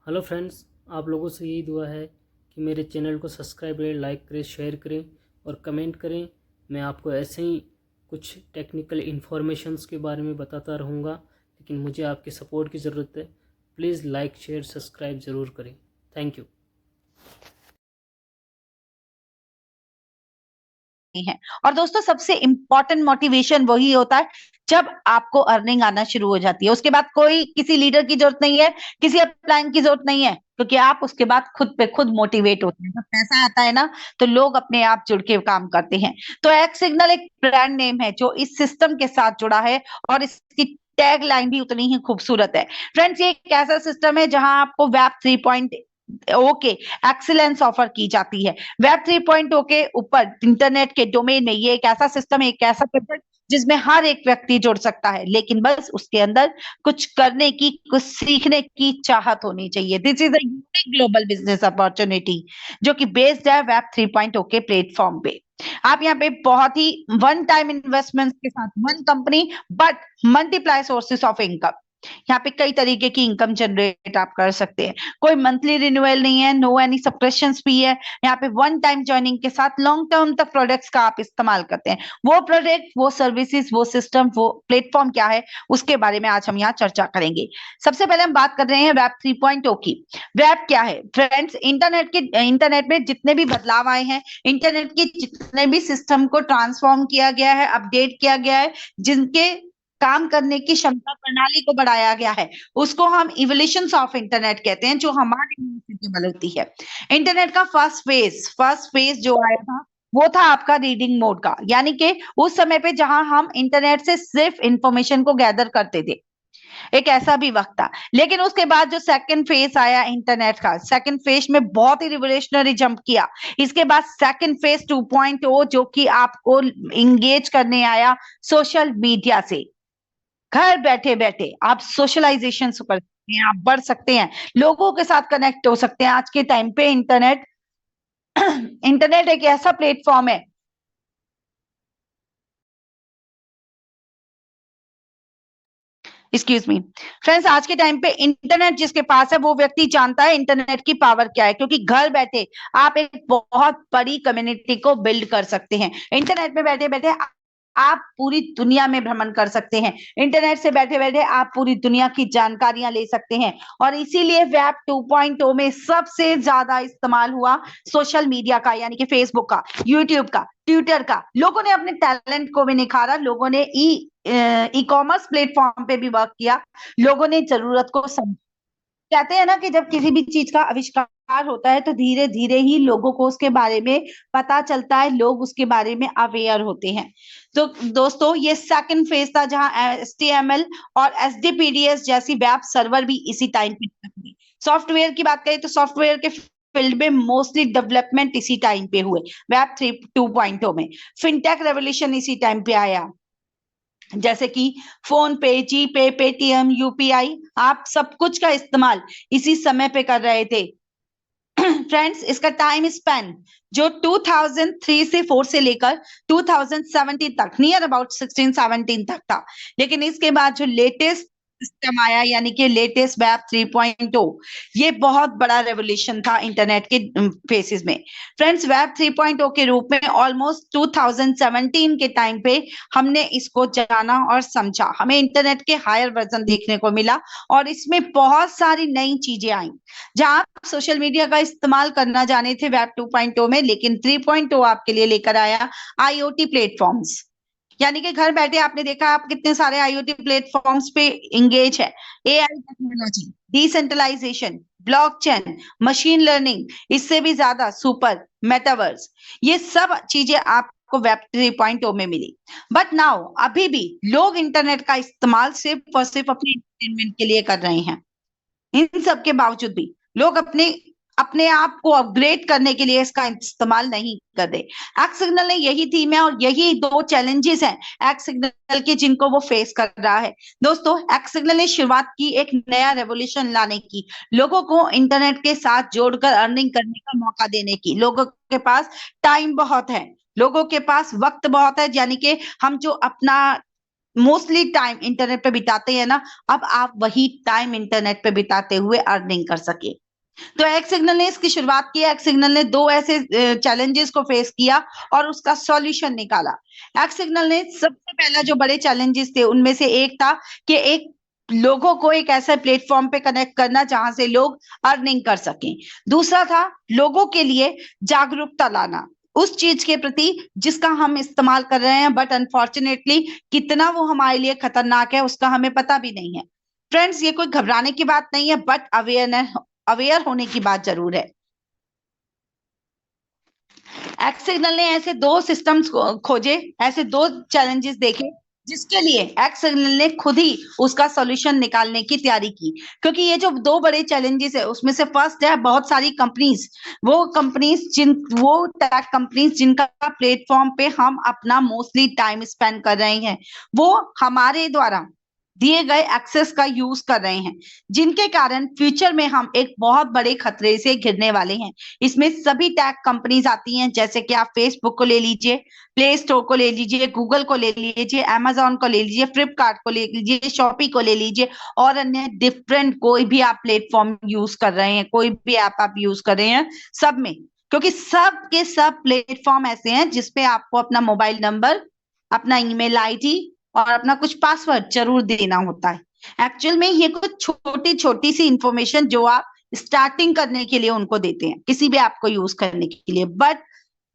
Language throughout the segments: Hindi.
हेलो फ्रेंड्स, आप लोगों से यही दुआ है कि मेरे चैनल को सब्सक्राइब करें, लाइक करें, शेयर करें और कमेंट करें। मैं आपको ऐसे ही कुछ टेक्निकल इन्फॉर्मेशंस के बारे में बताता रहूँगा, लेकिन मुझे आपके सपोर्ट की ज़रूरत है। प्लीज़ लाइक, शेयर, सब्सक्राइब ज़रूर करें। Thank you. हैं। और दोस्तों सबसे इंपॉर्टेंट मोटिवेशन वही होता है जब आपको अर्निंग आना शुरू हो जाती है। उसके बाद कोई किसी लीडर की जरूरत नहीं है, किसी अपलाइन की जरूरत नहीं है, क्योंकि आप उसके बाद खुद पे खुद मोटिवेट होते हैं। जब पैसा आता है ना, तो लोग अपने आप जुड़ के काम करते हैं। तो एक्स सिग्नल एक ब्रांड नेम है जो इस सिस्टम के साथ जुड़ा है, और इसकी टैग लाइन भी उतनी ही खूबसूरत है। फ्रेंड्स, ये एक ऐसा सिस्टम है जहां आपको वेब 3.0 के एक्सीलेंस ऑफर की जाती है। वेब 3.0 के ऊपर इंटरनेट के डोमेन में ये एक ऐसा सिस्टम है, एक ऐसा प्रोजेक्ट जिसमें हर एक व्यक्ति जुड़ सकता है, लेकिन बस उसके अंदर कुछ करने की, कुछ सीखने की चाहत होनी चाहिए। This is a unique global business opportunity जो कि बेस्ड है वेब 3.0 के प्लेटफॉर्म पे। आप यहाँ पे बहुत ही वन टाइम इन्वेस्टमेंट के साथ one company but multiply sources of income, यहाँ पे कई तरीके की इनकम जनरेट आप कर सकते हैं। कोई मंथली रिन्यूअल नहीं है, नो एनी सब्सक्रिप्शंस भी है। यहाँ पे वन टाइम ज्वाइनिंग के साथ लॉन्ग टर्म तक प्रोडक्ट्स का आप इस्तेमाल करते हैं। वो प्रोडक्ट, वो सर्विसेज, वो सिस्टम, वो प्लेटफॉर्म क्या है, उसके बारे में आज हम यहाँ चर्चा करेंगे। सबसे पहले हम बात कर रहे हैं वेब 3.0 की। वेब क्या है फ्रेंड्स? इंटरनेट में जितने भी बदलाव आए हैं, इंटरनेट के जितने भी सिस्टम को ट्रांसफॉर्म किया गया है, अपडेट किया गया है, जिनके काम करने की क्षमता प्रणाली को बढ़ाया गया है, उसको हम इवोल्यूशन ऑफ इंटरनेट कहते हैं, जो हमारे यूनिवर्सिटी होती है। इंटरनेट का फर्स्ट फेज जो आया था, वो था आपका रीडिंग मोड का, यानी कि उस समय पे जहां हम इंटरनेट से सिर्फ इंफॉर्मेशन को गैदर करते थे। एक ऐसा भी वक्त था। लेकिन उसके बाद जो सेकंड फेज आया इंटरनेट का, सेकंड फेज में बहुत ही रिवोल्यूशनरी जंप किया। इसके बाद सेकंड फेज 2.0 जो कि आपको इंगेज करने आया सोशल मीडिया से। घर बैठे बैठे आप सोशलाइजेशन कर सकते हैं, आप बढ़ सकते हैं, लोगों के साथ कनेक्ट हो सकते हैं। आज के टाइम पे इंटरनेट इंटरनेट एक ऐसा प्लेटफॉर्म है। एक्सक्यूज मी फ्रेंड्स, आज के टाइम पे इंटरनेट जिसके पास है वो व्यक्ति जानता है इंटरनेट की पावर क्या है, क्योंकि घर बैठे आप एक बहुत बड़ी कम्युनिटी को बिल्ड कर सकते हैं। इंटरनेट में बैठे बैठे आप पूरी दुनिया में भ्रमण कर सकते हैं। इंटरनेट से बैठे बैठे आप पूरी दुनिया की जानकारियां ले सकते हैं। और इसीलिए वेब 2.0 में सबसे ज्यादा इस्तेमाल हुआ सोशल मीडिया का, यानी कि फेसबुक का, यूट्यूब का, ट्विटर का। लोगों ने अपने टैलेंट को भी निखारा, लोगों ने ई कॉमर्स प्लेटफॉर्म पे भी वर्क किया, लोगों ने जरूरत को समझा। कहते हैं ना कि जब किसी भी चीज का आविष्कार होता है तो धीरे धीरे ही लोगों को उसके बारे में पता चलता है, लोग उसके बारे में अवेयर होते हैं। तो दोस्तों, ये सेकंड फेज था जहां HTML और HTTPS जैसी वेब सर्वर भी इसी टाइम पे। सॉफ्टवेयर की बात करें तो सॉफ्टवेयर के फील्ड में मोस्टली डेवलपमेंट इसी टाइम पे हुए, वेब 3.2 में। फिनटेक रेवोल्यूशन इसी टाइम पे आया, जैसे कि फोन पे, जी पे, पेटीएम, यूपीआई, आप सब कुछ का इस्तेमाल इसी समय पे कर रहे थे। फ्रेंड्स, इसका टाइम स्पैन जो 2003 से 4 से लेकर 2017 तक, नियर अबाउट 16-17 तक था। लेकिन इसके बाद जो लेटेस्ट सिस्टम आया, यानी कि लेटेस्ट वेब 3.0, ये बहुत बड़ा रेवोल्यूशन था इंटरनेट के फेसिस में। फ्रेंड्स, वेब 3.0 के रूप में ऑलमोस्ट 2017 के टाइम पे हमने इसको जाना और समझा। हमें इंटरनेट के हायर वर्जन देखने को मिला और इसमें बहुत सारी नई चीजें आई। जहां आप सोशल मीडिया का इस्तेमाल करना जाने थे वेब 2.0 में, लेकिन 3.0 आपके लिए लेकर आया आईओटी प्लेटफॉर्म्स। यानी कि घर बैठे आपने देखा आप कितने सारे आईओटी प्लेटफॉर्म्स पे इंगेज है। AI technology, decentralisation, blockchain, machine learning, इससे भी ज्यादा सुपर मेटावर्स, ये सब चीजें आपको वेब 3.0 में मिली। बट नाउ अभी भी लोग इंटरनेट का इस्तेमाल सिर्फ और सिर्फ अपने एंटरटेनमेंट के लिए कर रहे हैं। इन सब के बावजूद भी लोग अपने अपने आप को अपग्रेड करने के लिए इसका इस्तेमाल नहीं कर रहे। एक्स सिग्नल ने यही थीम है और यही दो चैलेंजेस हैं एक्स सिग्नल के, जिनको वो फेस कर रहा है। दोस्तों, एक्स सिग्नल ने शुरुआत की एक नया रेवोल्यूशन लाने की, लोगों को इंटरनेट के साथ जोड़कर अर्निंग करने का मौका देने की। लोगों के पास टाइम बहुत है, लोगों के पास वक्त बहुत है, यानी कि हम जो अपना मोस्टली टाइम इंटरनेट पे बिताते हैं ना, अब आप वही टाइम इंटरनेट पे बिताते हुए अर्निंग कर सके। तो एक्स सिग्नल ने इसकी शुरुआत की। एक्स सिग्नल ने दो ऐसे चैलेंजेस को फेस किया और उसका सॉल्यूशन निकाला। एक्स सिग्नल ने सबसे पहला जो बड़े चैलेंजेस थे उनमें से एक था कि एक लोगों को एक ऐसा प्लेटफॉर्म पे कनेक्ट करना जहां से लोग अर्निंग कर सकें। दूसरा था लोगों के लिए जागरूकता लाना उस चीज के प्रति जिसका हम इस्तेमाल कर रहे हैं, बट अनफॉर्चुनेटली कितना वो हमारे लिए खतरनाक है उसका हमें पता भी नहीं है। फ्रेंड्स, ये कोई घबराने की बात नहीं है, बट अवेयर होने की बात जरूर है। एक्स सिग्नल ने ऐसे दो सिस्टम्स खोजे, ऐसे दो चैलेंजेस देखे जिसके लिए एक्स सिग्नल ने खुद ही उसका सॉल्यूशन निकालने की तैयारी की। क्योंकि ये जो दो बड़े चैलेंजेस है उसमें से फर्स्ट है बहुत सारी कंपनीज, वो टेक कंपनीज जिनका प्लेटफॉर्म पे हम अपना मोस्टली टाइम स्पेंड कर रहे हैं, वो हमारे द्वारा दिए गए एक्सेस का यूज कर रहे हैं, जिनके कारण फ्यूचर में हम एक बहुत बड़े खतरे से घिरने वाले हैं। इसमें सभी टेक कंपनीज आती हैं, जैसे कि आप फेसबुक को ले लीजिए, प्ले स्टोर को ले लीजिए, गूगल को ले लीजिए, अमेजोन को ले लीजिए, फ्लिपकार्ट को ले लीजिए, शॉपी को ले लीजिए और अन्य डिफरेंट कोई भी आप प्लेटफॉर्म यूज कर रहे हैं, कोई भी ऐप आप यूज कर रहे हैं, सब में। क्योंकि सब के सब प्लेटफॉर्म ऐसे हैं जिसपे आपको अपना मोबाइल नंबर, अपना ईमेल आईडी और अपना कुछ पासवर्ड जरूर देना होता है। एक्चुअल में ये कुछ छोटी छोटी सी इंफॉर्मेशन जो आप स्टार्टिंग करने के लिए उनको देते हैं, किसी भी ऐप को यूज करने के लिए, बट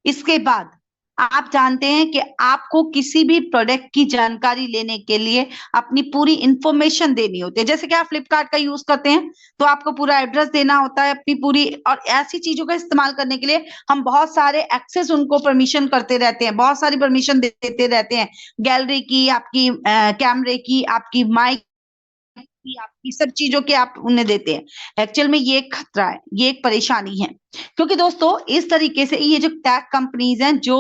इसके बाद आप जानते हैं कि आपको किसी भी प्रोडक्ट की जानकारी लेने के लिए अपनी पूरी इंफॉर्मेशन देनी होती है। जैसे कि आप फ्लिपकार्ट का यूज करते हैं तो आपको पूरा एड्रेस देना होता है, अपनी पूरी, और ऐसी चीजों का इस्तेमाल करने के लिए हम बहुत सारे एक्सेस उनको परमिशन करते रहते हैं, बहुत सारी परमिशन देते रहते हैं, गैलरी की, आपकी कैमरे की, आपकी माइक की, आपकी सब चीजों के आप उन्हें देते हैं। एक्चुअल में ये एक खतरा है, ये एक परेशानी है। क्योंकि दोस्तों इस तरीके से ये जो टेक कंपनीज हैं जो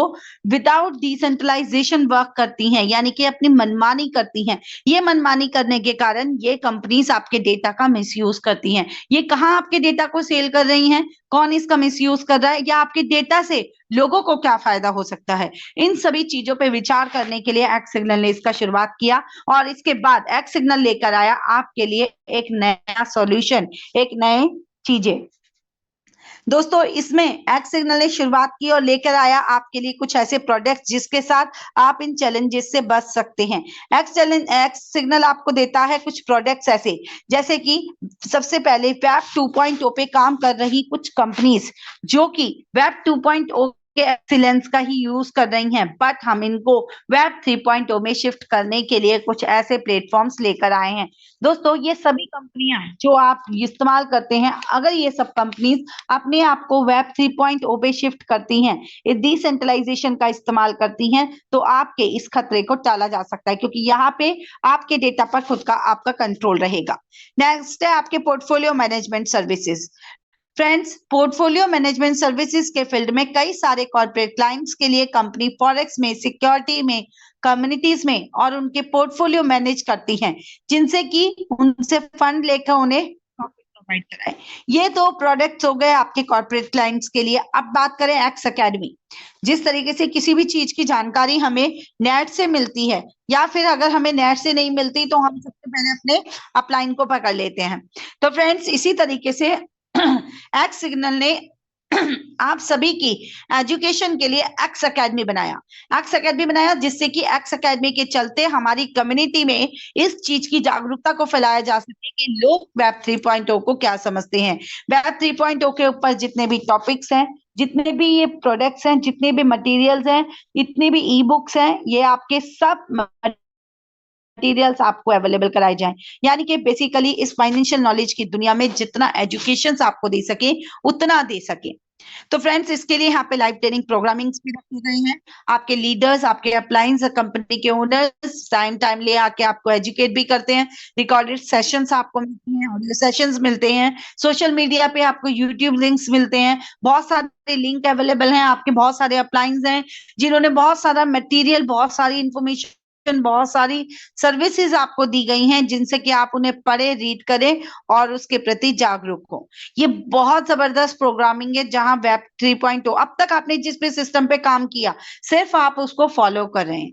विदाउट डिसेंट्रलाइजेशन वर्क करती हैं, यानी कि अपनी मनमानी करती हैं, ये मनमानी करने के कारण ये कंपनीज आपके डेटा का मिसयूज करती हैं। ये कहाँ आपके डेटा को सेल कर रही हैं, कौन इसका मिसयूज कर रहा है, या आपके डेटा से लोगों को क्या फायदा हो सकता है, इन सभी चीजों पे विचार करने के लिए एक्स सिग्नल ने इसका शुरुआत किया। और इसके बाद एक्स सिग्नल लेकर आया आपके लिए एक नया सॉल्यूशन, एक नए चीजें। दोस्तों इसमें एक्स सिग्नल ने शुरुआत की और लेकर आया आपके लिए कुछ ऐसे प्रोडक्ट्स जिसके साथ आप इन चैलेंजेस से बच सकते हैं। एक्स सिग्नल आपको देता है कुछ प्रोडक्ट्स ऐसे, जैसे कि सबसे पहले वेब 2.0 पे काम कर रही कुछ कंपनीज जो कि वेब 2.0 के एक्सीलेंस का ही यूज कर रही हैं, बट हम इनको वेब 3.0 में शिफ्ट करने के लिए कुछ ऐसे प्लेटफॉर्म्स लेकर आए हैं। दोस्तों ये सभी कंपनियां जो आप इस्तेमाल करते हैं, अगर ये सब कंपनीज अपने आप को वेब 3.0 पे शिफ्ट करती हैं, इस डिसेंट्रलाइजेशन का इस्तेमाल करती हैं, तो आपके इस खतरे को टाला जा सकता है, क्योंकि यहाँ पे आपके डेटा पर खुद का आपका कंट्रोल रहेगा। नेक्स्ट है आपके portfolio management services. Friends, portfolio management services के फील्ड में कई सारे कॉर्पोरेट क्लाइंट्स के लिए कंपनी फॉरेक्स में, सिक्योरिटी में, कम्युनिटीज में और उनके पोर्टफोलियो मैनेज करती हैं, जिनसे कि उनसे फंड लेकर उन्हें प्रोवाइड कराए। ये तो प्रोडक्ट्स हो गए आपके कॉर्पोरेट क्लाइंट्स के लिए। अब बात करें एक्स एकेडमी। जिस तरीके से किसी भी चीज की जानकारी हमें नेट से मिलती है, या फिर अगर हमें नेट से नहीं मिलती तो हम सबसे पहले अपने अपलाइन को पकड़ लेते हैं। तो फ्रेंड्स इसी तरीके से एक्स सिग्नल ने आप सभी की एजुकेशन के लिए एक्स एकेडमी बनाया। एक्स एकेडमी बनाया जिससे कि एक्स एकेडमी के चलते हमारी कम्युनिटी में इस चीज की जागरूकता को फैलाया जा सके कि लोग वेब 3.0 को क्या समझते हैं। वेब 3.0 के ऊपर जितने भी टॉपिक्स हैं, जितने भी ये प्रोडक्ट्स हैं, जितने भी मटेरियल्स हैं, इतने भी ई बुक्स हैं, ये आपके सब मटेरियल्स आपको अवेलेबल कराए जाएं। यानी कि बेसिकली इस फाइनेंशियल नॉलेज की दुनिया में जितना एजुकेशन आपको दे सके उतना दे सके। तो फ्रेंड्स इसके लिए यहाँ पे लाइव ट्रेनिंग प्रोग्रामिंग्स भी रखी गई हैं। आपके लीडर्स, आपके अपलाइंस, कंपनी के ओनर्स टाइम ले आके आपको एजुकेट भी करते हैं। रिकॉर्डेड सेशंस आपको मिलते हैं, ऑडियो सेशंस मिलते हैं, सोशल मीडिया पे आपको यूट्यूब लिंक्स मिलते हैं, बहुत सारे लिंक अवेलेबल हैं। आपके बहुत सारे अपलाइंस हैं जिन्होंने बहुत सारा मटेरियल, बहुत सारी इंफॉर्मेशन, बहुत सारी सर्विसेज आपको दी गई हैं जिनसे कि आप उन्हें पढ़े, रीड करें और उसके प्रति जागरूक हो। ये बहुत जबरदस्त प्रोग्रामिंग है जहां वेब 3.0 अब तक आपने जिस भी सिस्टम पे काम किया सिर्फ आप उसको फॉलो कर रहे हैं।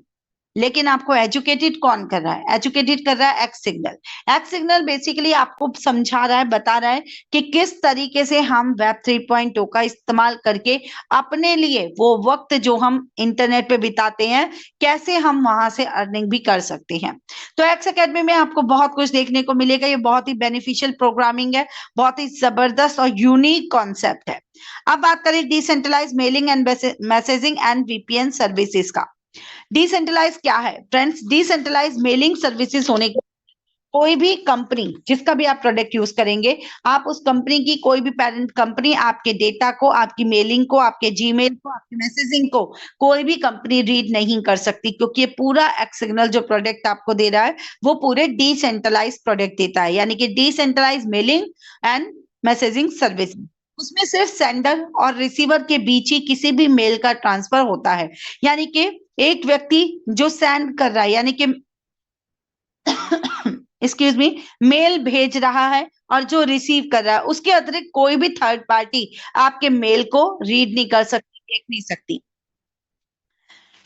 लेकिन आपको एजुकेटेड कौन कर रहा है? एजुकेटेड कर रहा है X signal. X signal basically आपको समझा रहा है, बता रहा है कि किस तरीके से हम वेब 3.0 का इस्तेमाल करके अपने लिए वो वक्त जो हम इंटरनेट पे बिताते हैं, कैसे हम वहां से अर्निंग भी कर सकते हैं। तो एक्स एकेडमी में आपको बहुत कुछ देखने को मिलेगा। ये बहुत ही बेनिफिशियल प्रोग्रामिंग है, बहुत ही जबरदस्त और यूनिक कॉन्सेप्ट है। अब बात करें decentralise mailing and messaging and VPN services का। डिसेंट्रलाइज क्या है फ्रेंड्स? डिसेंट्रलाइज मेलिंग सर्विसेज होने के, कोई भी कंपनी जिसका भी आप प्रोडक्ट यूज करेंगे, आप उस कंपनी की कोई भी पेरेंट कंपनी आपके डेटा को, आपकी मेलिंग को, आपके जीमेल को, आपके मैसेजिंग को कोई भी कंपनी रीड नहीं कर सकती, क्योंकि ये पूरा एक्स सिग्नल जो प्रोडक्ट आपको दे रहा है वो पूरे डिसेंट्रलाइज प्रोडक्ट देता है, यानी कि decentralise mailing and messaging service. उसमें सिर्फ सेंडर और रिसीवर के बीच ही किसी भी मेल का ट्रांसफर होता है, यानी कि एक व्यक्ति जो सेंड कर रहा है, यानी कि एक्सक्यूज मी, मेल भेज रहा है, और जो रिसीव कर रहा है, उसके अतिरिक्त कोई भी थर्ड पार्टी आपके मेल को रीड नहीं कर सकती, देख नहीं सकती।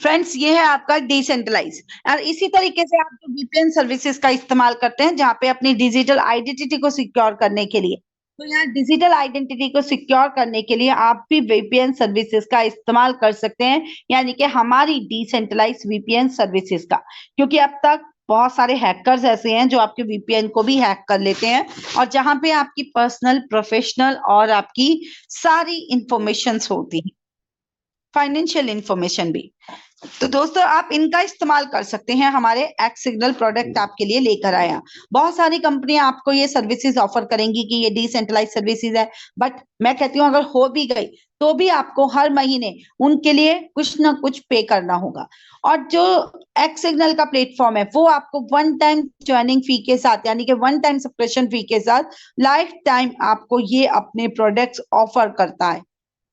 फ्रेंड्स, ये है आपका डिसेंट्रलाइज। और इसी तरीके से आप जो वीपीएन सर्विसेज का इस्तेमाल करते हैं, जहां पे अपनी डिजिटल आइडेंटिटी को सिक्योर करने के लिए, तो यहाँ डिजिटल आइडेंटिटी को सिक्योर करने के लिए आप भी वीपीएन सर्विसेज का इस्तेमाल कर सकते हैं, यानी कि हमारी डिसेंट्रलाइज वीपीएन सर्विसेज का। क्योंकि अब तक बहुत सारे हैकर्स ऐसे हैं जो आपके वीपीएन को भी हैक कर लेते हैं, और जहां पे आपकी पर्सनल, प्रोफेशनल और आपकी सारी इंफॉर्मेशंस होती हैं, फाइनेंशियल इंफॉर्मेशन भी। तो दोस्तों, आप इनका इस्तेमाल कर सकते हैं। हमारे एक्स सिग्नल प्रोडक्ट आपके लिए लेकर आया। बहुत सारी कंपनियां आपको ये सर्विसेज ऑफर करेंगी कि ये डिसेंट्रलाइज सर्विसेज है, बट मैं कहती हूँ अगर हो भी गई तो भी आपको हर महीने उनके लिए कुछ ना कुछ पे करना होगा। और जो एक्स सिग्नल का प्लेटफॉर्म है वो आपको वन टाइम ज्वाइनिंग फी के साथ, यानी कि वन टाइम सब्सक्रिप्शन फी के साथ लाइफ टाइम आपको ये अपने प्रोडक्ट्स ऑफर करता है।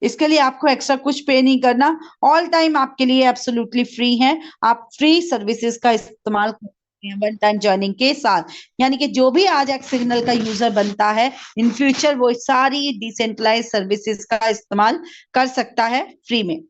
इसके लिए आपको एक्स्ट्रा कुछ पे नहीं करना, ऑल टाइम आपके लिए एब्सोल्युटली फ्री है। आप फ्री सर्विसेज का इस्तेमाल कर सकते हैं वन टाइम ज्वाइनिंग के साथ, यानी कि जो भी आज एक्स सिग्नल का यूजर बनता है, इन फ्यूचर वो सारी डिसेंट्रलाइज सर्विसेज का इस्तेमाल कर सकता है फ्री में।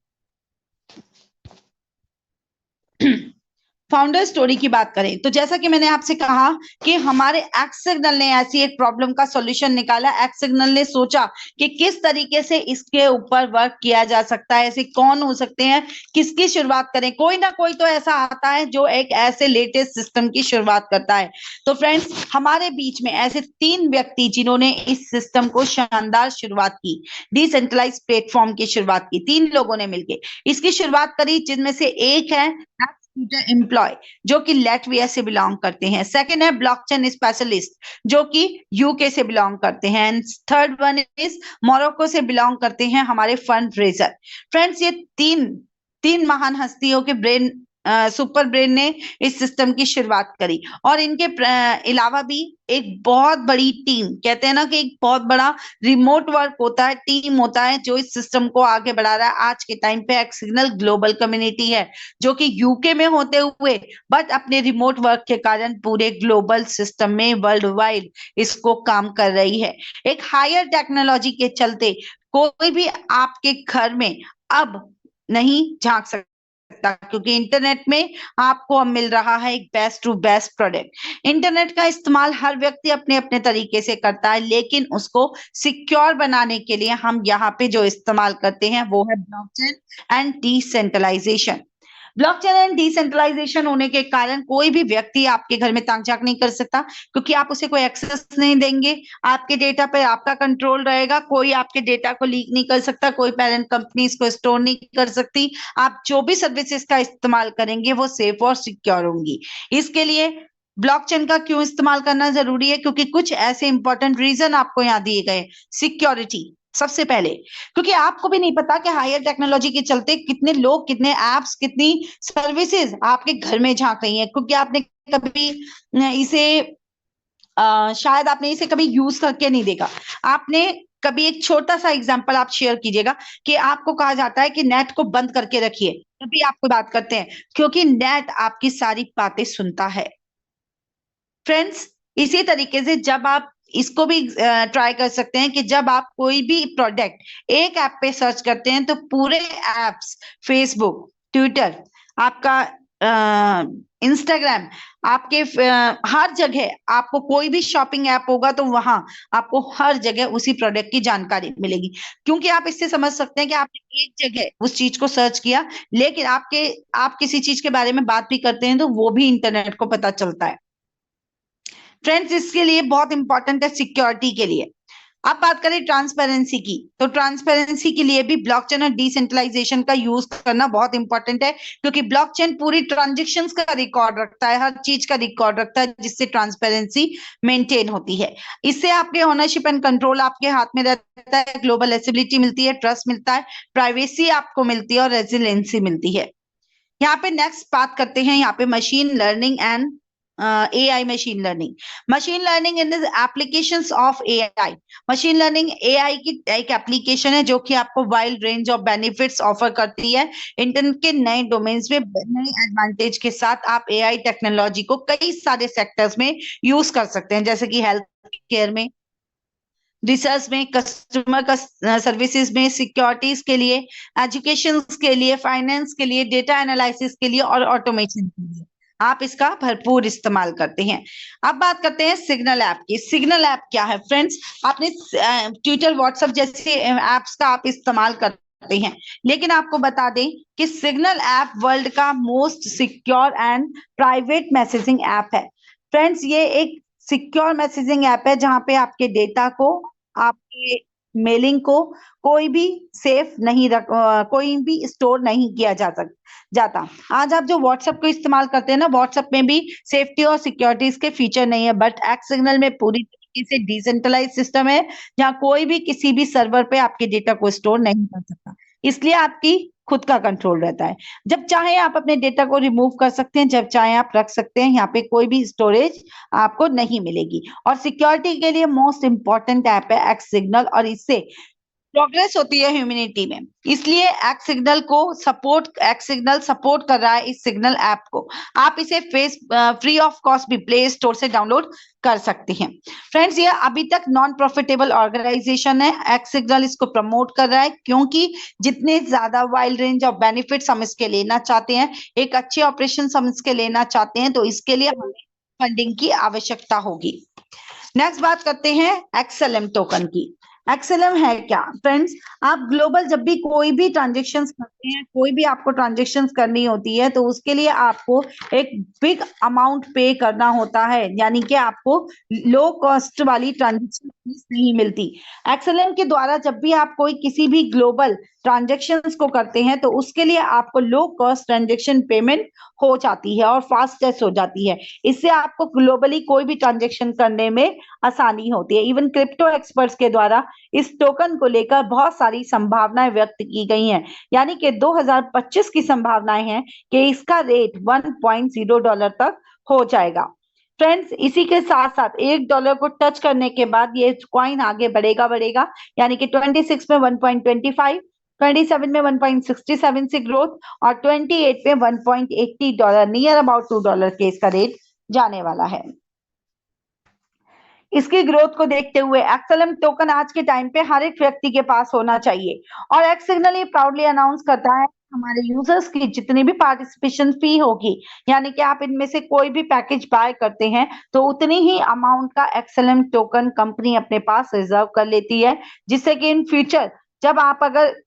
फाउंडर स्टोरी की बात करें तो जैसा कि मैंने आपसे कहा कि हमारे एक्स सिग्नल ने ऐसी एक प्रॉब्लम का सॉल्यूशन निकाला। एक्स सिग्नल ने सोचा कि किस तरीके से इसके ऊपर वर्क किया जा सकता है, ऐसे कौन हो सकते हैं, किसकी शुरुआत करें। कोई ना कोई तो ऐसा आता है जो एक ऐसे लेटेस्ट सिस्टम की शुरुआत करता है। तो फ्रेंड्स, हमारे बीच में ऐसे 3 व्यक्ति जिन्होंने इस सिस्टम को शानदार शुरुआत की, डिसेंट्रलाइज प्लेटफॉर्म की शुरुआत की, 3 लोगों ने मिलकर इसकी शुरुआत करी, जिनमें से एक है एम्प्लॉय जो कि लैटविया से बिलोंग करते हैं। सेकंड है ब्लॉकचेन स्पेशलिस्ट जो कि यूके से बिलोंग करते हैं। थर्ड वन इज मोरक्को से बिलोंग करते हैं हमारे फंड रेजर। फ्रेंड्स, ये तीन महान हस्तियों के ब्रेन, सुपर ब्रेन ने इस सिस्टम की शुरुआत करी। और इनके अलावा भी एक बहुत बड़ी टीम, कहते हैं ना कि एक बहुत बड़ा रिमोट वर्क होता है, टीम होता है जो इस सिस्टम को आगे बढ़ा रहा है। आज के टाइम पे एक्स सिग्नल ग्लोबल कम्युनिटी है जो कि यूके में होते हुए बट अपने रिमोट वर्क के कारण पूरे ग्लोबल सिस्टम में वर्ल्ड वाइड इसको काम कर रही है। एक हायर टेक्नोलॉजी के चलते कोई भी आपके घर में अब नहीं झांक सकता, क्योंकि इंटरनेट में आपको अब मिल रहा है एक best to best product. Internet का इस्तेमाल हर व्यक्ति अपने अपने तरीके से करता है, लेकिन उसको सिक्योर बनाने के लिए हम यहाँ पे जो इस्तेमाल करते हैं वो है blockchain and decentralisation. Blockchain and decentralisation होने के कारण कोई भी व्यक्ति आपके घर में ताक-झाक नहीं कर सकता, क्योंकि आप उसे कोई एक्सेस नहीं देंगे। आपके डेटा पे आपका कंट्रोल रहेगा, कोई आपके डेटा को लीक नहीं कर सकता, कोई पेरेंट कंपनी इसको स्टोर नहीं कर सकती। आप जो भी सर्विसेज का इस्तेमाल करेंगे वो सेफ और सिक्योर होंगी। इसके लिए ब्लॉकचेन का क्यों इस्तेमाल करना जरूरी है? क्योंकि कुछ ऐसे इंपॉर्टेंट रीजन आपको यहाँ दिए गए। सिक्योरिटी सबसे पहले, क्योंकि आपको भी नहीं पता कि हायर टेक्नोलॉजी के चलते कितने लोग, कितने एप्स, कितनी सर्विसेज आपके घर में झांक रही हैं, क्योंकि आपने कभी इसे शायद आपने इसे कभी यूज करके नहीं देखा। आपने कभी एक छोटा सा एग्जांपल आप शेयर कीजिएगा कि आपको कहा जाता है कि नेट को बंद करके रखिए, तभी आपको बात करते हैं, क्योंकि नेट आपकी सारी बातें सुनता है। फ्रेंड्स, इसी तरीके से जब आप इसको भी ट्राई कर सकते हैं कि जब आप कोई भी प्रोडक्ट एक ऐप पे सर्च करते हैं तो पूरे एप्स, फेसबुक, ट्विटर, आपका इंस्टाग्राम, आपके हर जगह आपको कोई भी शॉपिंग ऐप होगा तो वहां आपको हर जगह उसी प्रोडक्ट की जानकारी मिलेगी। क्योंकि आप इससे समझ सकते हैं कि आपने एक जगह उस चीज को सर्च किया, लेकिन आप किसी चीज के बारे में बात भी करते हैं तो वो भी इंटरनेट को पता चलता है। फ्रेंड्स, इसके लिए बहुत इंपॉर्टेंट है सिक्योरिटी के लिए। अब बात करें ट्रांसपेरेंसी की, तो ट्रांसपेरेंसी के लिए भी ब्लॉकचेन और डिसेंट्रलाइजेशन का यूज करना बहुत इंपॉर्टेंट है, क्योंकि ब्लॉकचेन पूरी ट्रांजेक्शंस का रिकॉर्ड रखता है, हर चीज का रिकॉर्ड रखता है, जिससे ट्रांसपेरेंसी मेंटेन होती है। इससे आपके ओनरशिप एंड कंट्रोल आपके हाथ में रहता है, ग्लोबल एसिबिलिटी मिलती है, ट्रस्ट मिलता है, प्राइवेसी आपको मिलती है और रेजिलेंसी मिलती है। यहाँ पे नेक्स्ट बात करते हैं, यहाँ पे machine learning and AI. Machine learning in applications of AI. Machine learning AI की एक एप्लीकेशन है जो कि आपको wide range of benefits offer करती है। इंटरनेट के नए डोमेन्स में नए एडवांटेज के साथ आप एआई टेक्नोलॉजी को कई सारे सेक्टर्स में यूज कर सकते हैं, जैसे कि हेल्थ केयर में, रिसर्च में, कस्टमर सर्विसेज में, सिक्योरिटीज के लिए, एजुकेशन के लिए, फाइनेंस के लिए, डेटा एनालिसिस के लिए और ऑटोमेशन के लिए आप इसका भरपूर इस्तेमाल करते हैं। अब बात करते हैं सिग्नल ऐप की। सिग्नल ऐप क्या है फ्रेंड्स? आपने ट्विटर, व्हाट्सएप जैसे ऐप्स का आप इस्तेमाल करते हैं, लेकिन आपको बता दें कि सिग्नल ऐप वर्ल्ड का most secure and private messaging app है। फ्रेंड्स, ये एक सिक्योर मैसेजिंग ऐप है जहां पे आपके डेटा को, आपके मेलिंग को कोई भी सेफ नहीं कोई भी स्टोर नहीं किया जाता। आज आप जो व्हाट्सएप को इस्तेमाल करते हैं ना, व्हाट्सएप में भी सेफ्टी और सिक्योरिटीज के फीचर नहीं है, बट एक्स सिग्नल में पूरी तरीके से डिसेंट्रलाइज सिस्टम है, जहां कोई भी किसी भी सर्वर पे आपके डेटा को स्टोर नहीं कर सकता। इसलिए आपकी खुद का कंट्रोल रहता है। जब चाहे आप अपने डेटा को रिमूव कर सकते हैं, जब चाहे आप रख सकते हैं। यहाँ पे कोई भी स्टोरेज आपको नहीं मिलेगी। और सिक्योरिटी के लिए मोस्ट इंपॉर्टेंट ऐप है एक्स सिग्नल, और इससे प्रोग्रेस होती है ह्यूमैनिटी में। इसलिए एक्स सिग्नल सपोर्ट कर रहा है इस सिग्नल ऐप को। आप इसे फ्री ऑफ कॉस्ट भी प्ले स्टोर से डाउनलोड कर सकते हैं। फ्रेंड्स, ये अभी तक नॉन प्रॉफिटेबल ऑर्गेनाइजेशन है। एक्स सिग्नल इसको प्रमोट कर रहा है क्योंकि जितने ज्यादा वाइड रेंज ऑफ बेनिफिट्स हम इसके लेना चाहते हैं, एक अच्छे ऑपरेशन हम इसके लेना चाहते हैं, तो इसके लिए हमें फंडिंग की आवश्यकता होगी। नेक्स्ट बात करते हैं एक्सएलएम टोकन की। एक्सएलएम है क्या फ्रेंड्स? आप ग्लोबल जब भी कोई भी ट्रांजेक्शन्स करते हैं, कोई भी आपको ट्रांजेक्शन्स करनी होती है, तो उसके लिए आपको एक बिग अमाउंट पे करना होता है, यानी कि आपको लो कॉस्ट वाली ट्रांजेक्शन फीस नहीं मिलती। एक्सएलएम के द्वारा जब भी आप कोई किसी भी ग्लोबल ट्रांजेक्शन्स को करते हैं, तो उसके लिए आपको लो कॉस्ट ट्रांजेक्शन पेमेंट हो जाती है और फास्टेस्ट हो जाती है। इससे आपको ग्लोबली कोई भी ट्रांजेक्शन करने में आसानी होती है। इवन क्रिप्टो एक्सपर्ट्स के द्वारा इस टोकन को लेकर बहुत सारी संभावनाएं व्यक्त की गई हैं, यानी कि 2025 की संभावनाएं हैं कि इसका रेट $1.0 तक हो जाएगा। फ्रेंड्स, इसी के साथ साथ $1 को टच करने के बाद ये कॉइन आगे बढ़ेगा, यानी कि 26 में 1.25, 27 में 1.67 से ग्रोथ, और 28 में $1.80, नियर अबाउट $2 के इसका रेट जाने वाला है। इसकी ग्रोथ को देखते हुए एक्सएलएम टोकन आज के टाइम पे हर एक व्यक्ति के पास होना चाहिए। और एक्स सिग्नल ये प्राउडली अनाउंस करता है हमारे यूजर्स की जितनी भी पार्टिसिपेशन फी होगी, यानी कि आप इनमें से कोई भी पैकेज बाय करते हैं, तो उतनी ही अमाउंट का एक्सएलएम टोकन कंपनी अपने पास रिजर्व कर लेती है, जिससे कि इन फ्यूचर जब आप अगर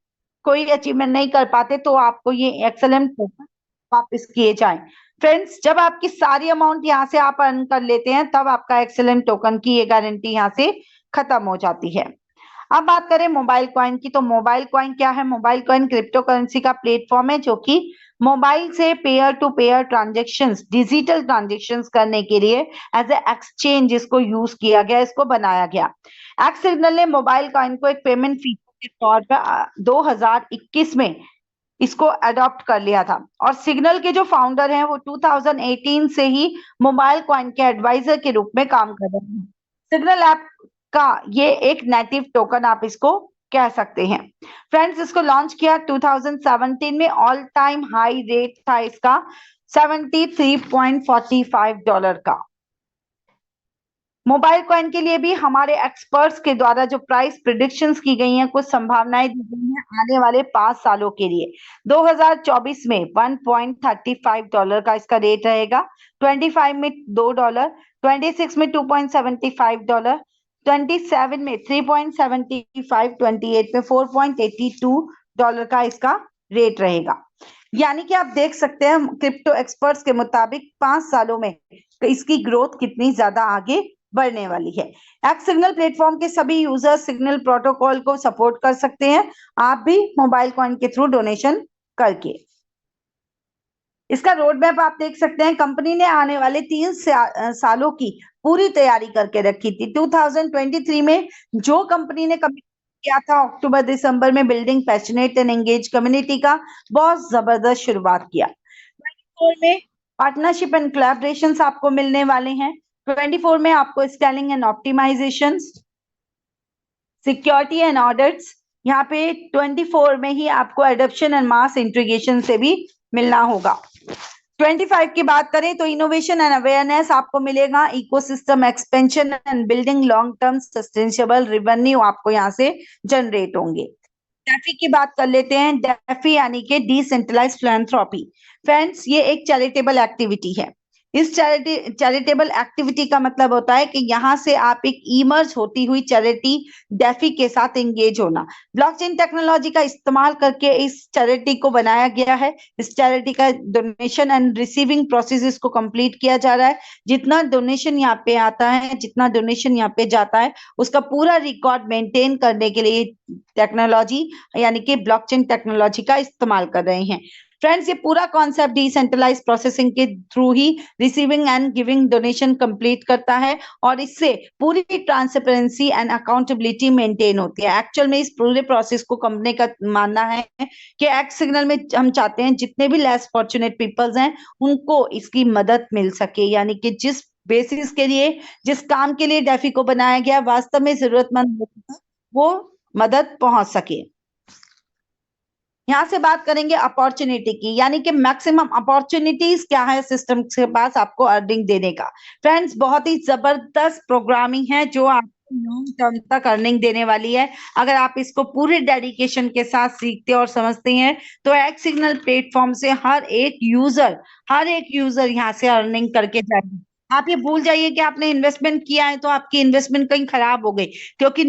कोई अचीवमेंट नहीं कर पाते, तो आपको ये एक्सएलएम टोकन वापस किए जाएं। फ्रेंड्स, जब आपकी सारी अमाउंट यहाँ से आप अर्न कर लेते हैं, तब आपका एक्सएलएम टोकन की ये गारंटी यहाँ से खत्म हो जाती है। अब बात करें मोबाइल कॉइन की, तो मोबाइल कॉइन क्या है? मोबाइल कॉइन क्रिप्टो करेंसी का प्लेटफॉर्म है जो कि मोबाइल से peer to peer transactions, digital transactions करने के लिए एज ए एक्सचेंज इसको यूज किया गया, इसको बनाया गया। एक्स सिग्नल ने मोबाइल कॉइन को एक पेमेंट फीचर के तौर पर 2021 में इसको अडॉप्ट कर लिया था। और सिग्नल के जो फाउंडर हैं वो 2018 से ही मोबाइल कॉइन के एडवाइजर के रूप में काम कर रहे हैं। सिग्नल ऐप का ये एक नेटिव टोकन आप इसको कह सकते हैं। फ्रेंड्स, इसको लॉन्च किया 2017 में। ऑल टाइम हाई रेट था इसका $73.45 का। मोबाइल कॉइन के लिए भी हमारे एक्सपर्ट्स के द्वारा जो प्राइस प्रिडिक्शंस की गई हैं, कुछ संभावनाएं दी गई हैं आने वाले 5 सालों के लिए। 2024 में $1.35 का इसका रेट रहेगा, 25 में $2, 26 में $2.75, 27 में 3.75, 28 में $4.82 का इसका रेट रहेगा। यानी कि आप देख सकते हैं क्रिप्टो एक्सपर्ट्स के मुताबिक 5 सालों में इसकी ग्रोथ कितनी ज्यादा आगे बढ़ने वाली है। एक्स सिग्नल प्लेटफॉर्म के सभी यूजर्स सिग्नल प्रोटोकॉल को सपोर्ट कर सकते हैं, आप भी मोबाइल कॉइन के थ्रू डोनेशन करके। इसका रोड मैप आप देख सकते हैं, कंपनी ने आने वाले 3 सालों की पूरी तैयारी करके रखी थी। 2023 में जो कंपनी ने कमिट किया था अक्टूबर दिसंबर में, building passionate and engage community का बहुत जबरदस्त शुरुआत किया। 24 में पार्टनरशिप एंड कोलैबोरेशंस आपको मिलने वाले हैं। 24 में आपको scaling and optimisation, security and audits, यहाँ पे 24 में ही आपको एडॉप्शन एंड मास इंटीग्रेशन से भी मिलना होगा। 25 की बात करें तो इनोवेशन एंड अवेयरनेस आपको मिलेगा, ecosystem expansion and building long term sustainable revenue आपको यहाँ से जनरेट होंगे। डेफी की बात कर लेते हैं। डेफी यानी कि डिसेंट्रलाइज्ड फिलैंथ्रोपी। फ्रेंड्स, ये एक चैरिटेबल एक्टिविटी है। इस चैरिटेबल एक्टिविटी का मतलब होता है कि यहाँ से आप एक इमर्ज होती हुई चैरिटी डेफी के साथ एंगेज होना। ब्लॉकचेन टेक्नोलॉजी का इस्तेमाल करके इस चैरिटी को बनाया गया है। इस चैरिटी का डोनेशन एंड रिसीविंग प्रोसेस को कंप्लीट किया जा रहा है। जितना डोनेशन यहाँ पे आता है, जितना डोनेशन यहाँ पे जाता है, उसका पूरा रिकॉर्ड मेंटेन करने के लिए टेक्नोलॉजी यानी कि ब्लॉकचेन टेक्नोलॉजी का इस्तेमाल कर रहे हैं। फ्रेंड्स, ये पूरा कॉन्सेप्ट डिसेंट्रलाइज प्रोसेसिंग के थ्रू ही receiving and giving donation complete करता है और इससे पूरी ट्रांसपेरेंसी एंड अकाउंटेबिलिटी मेंटेन होती है। एक्चुअल में इस पूरे प्रोसेस को कंपनी का मानना है कि एक्स सिग्नल में हम चाहते हैं जितने भी लेस फॉर्चुनेट पीपल्स हैं उनको इसकी मदद मिल सके, यानी कि जिस बेसिस के लिए, जिस काम के लिए डेफी को बनाया गया, वास्तव में जरूरतमंद वो मदद पहुंच सके। यहां से बात करेंगे अपॉर्चुनिटी की, यानी कि मैक्सिमम अपॉर्चुनिटीज क्या है सिस्टम के पास आपको अर्निंग देने का। फ्रेंड्स, बहुत ही जबरदस्त प्रोग्रामिंग है जो आपको लॉन्ग टर्म तक अर्निंग देने वाली है। अगर आप इसको पूरे डेडिकेशन के साथ सीखते और समझते हैं तो एक्स सिग्नल प्लेटफॉर्म से हर एक यूजर यहाँ से अर्निंग करके जाएगा। आप ये भूल जाइए कि आपने इन्वेस्टमेंट किया है तो आपकी इन्वेस्टमेंट कहीं खराब हो गई, क्योंकि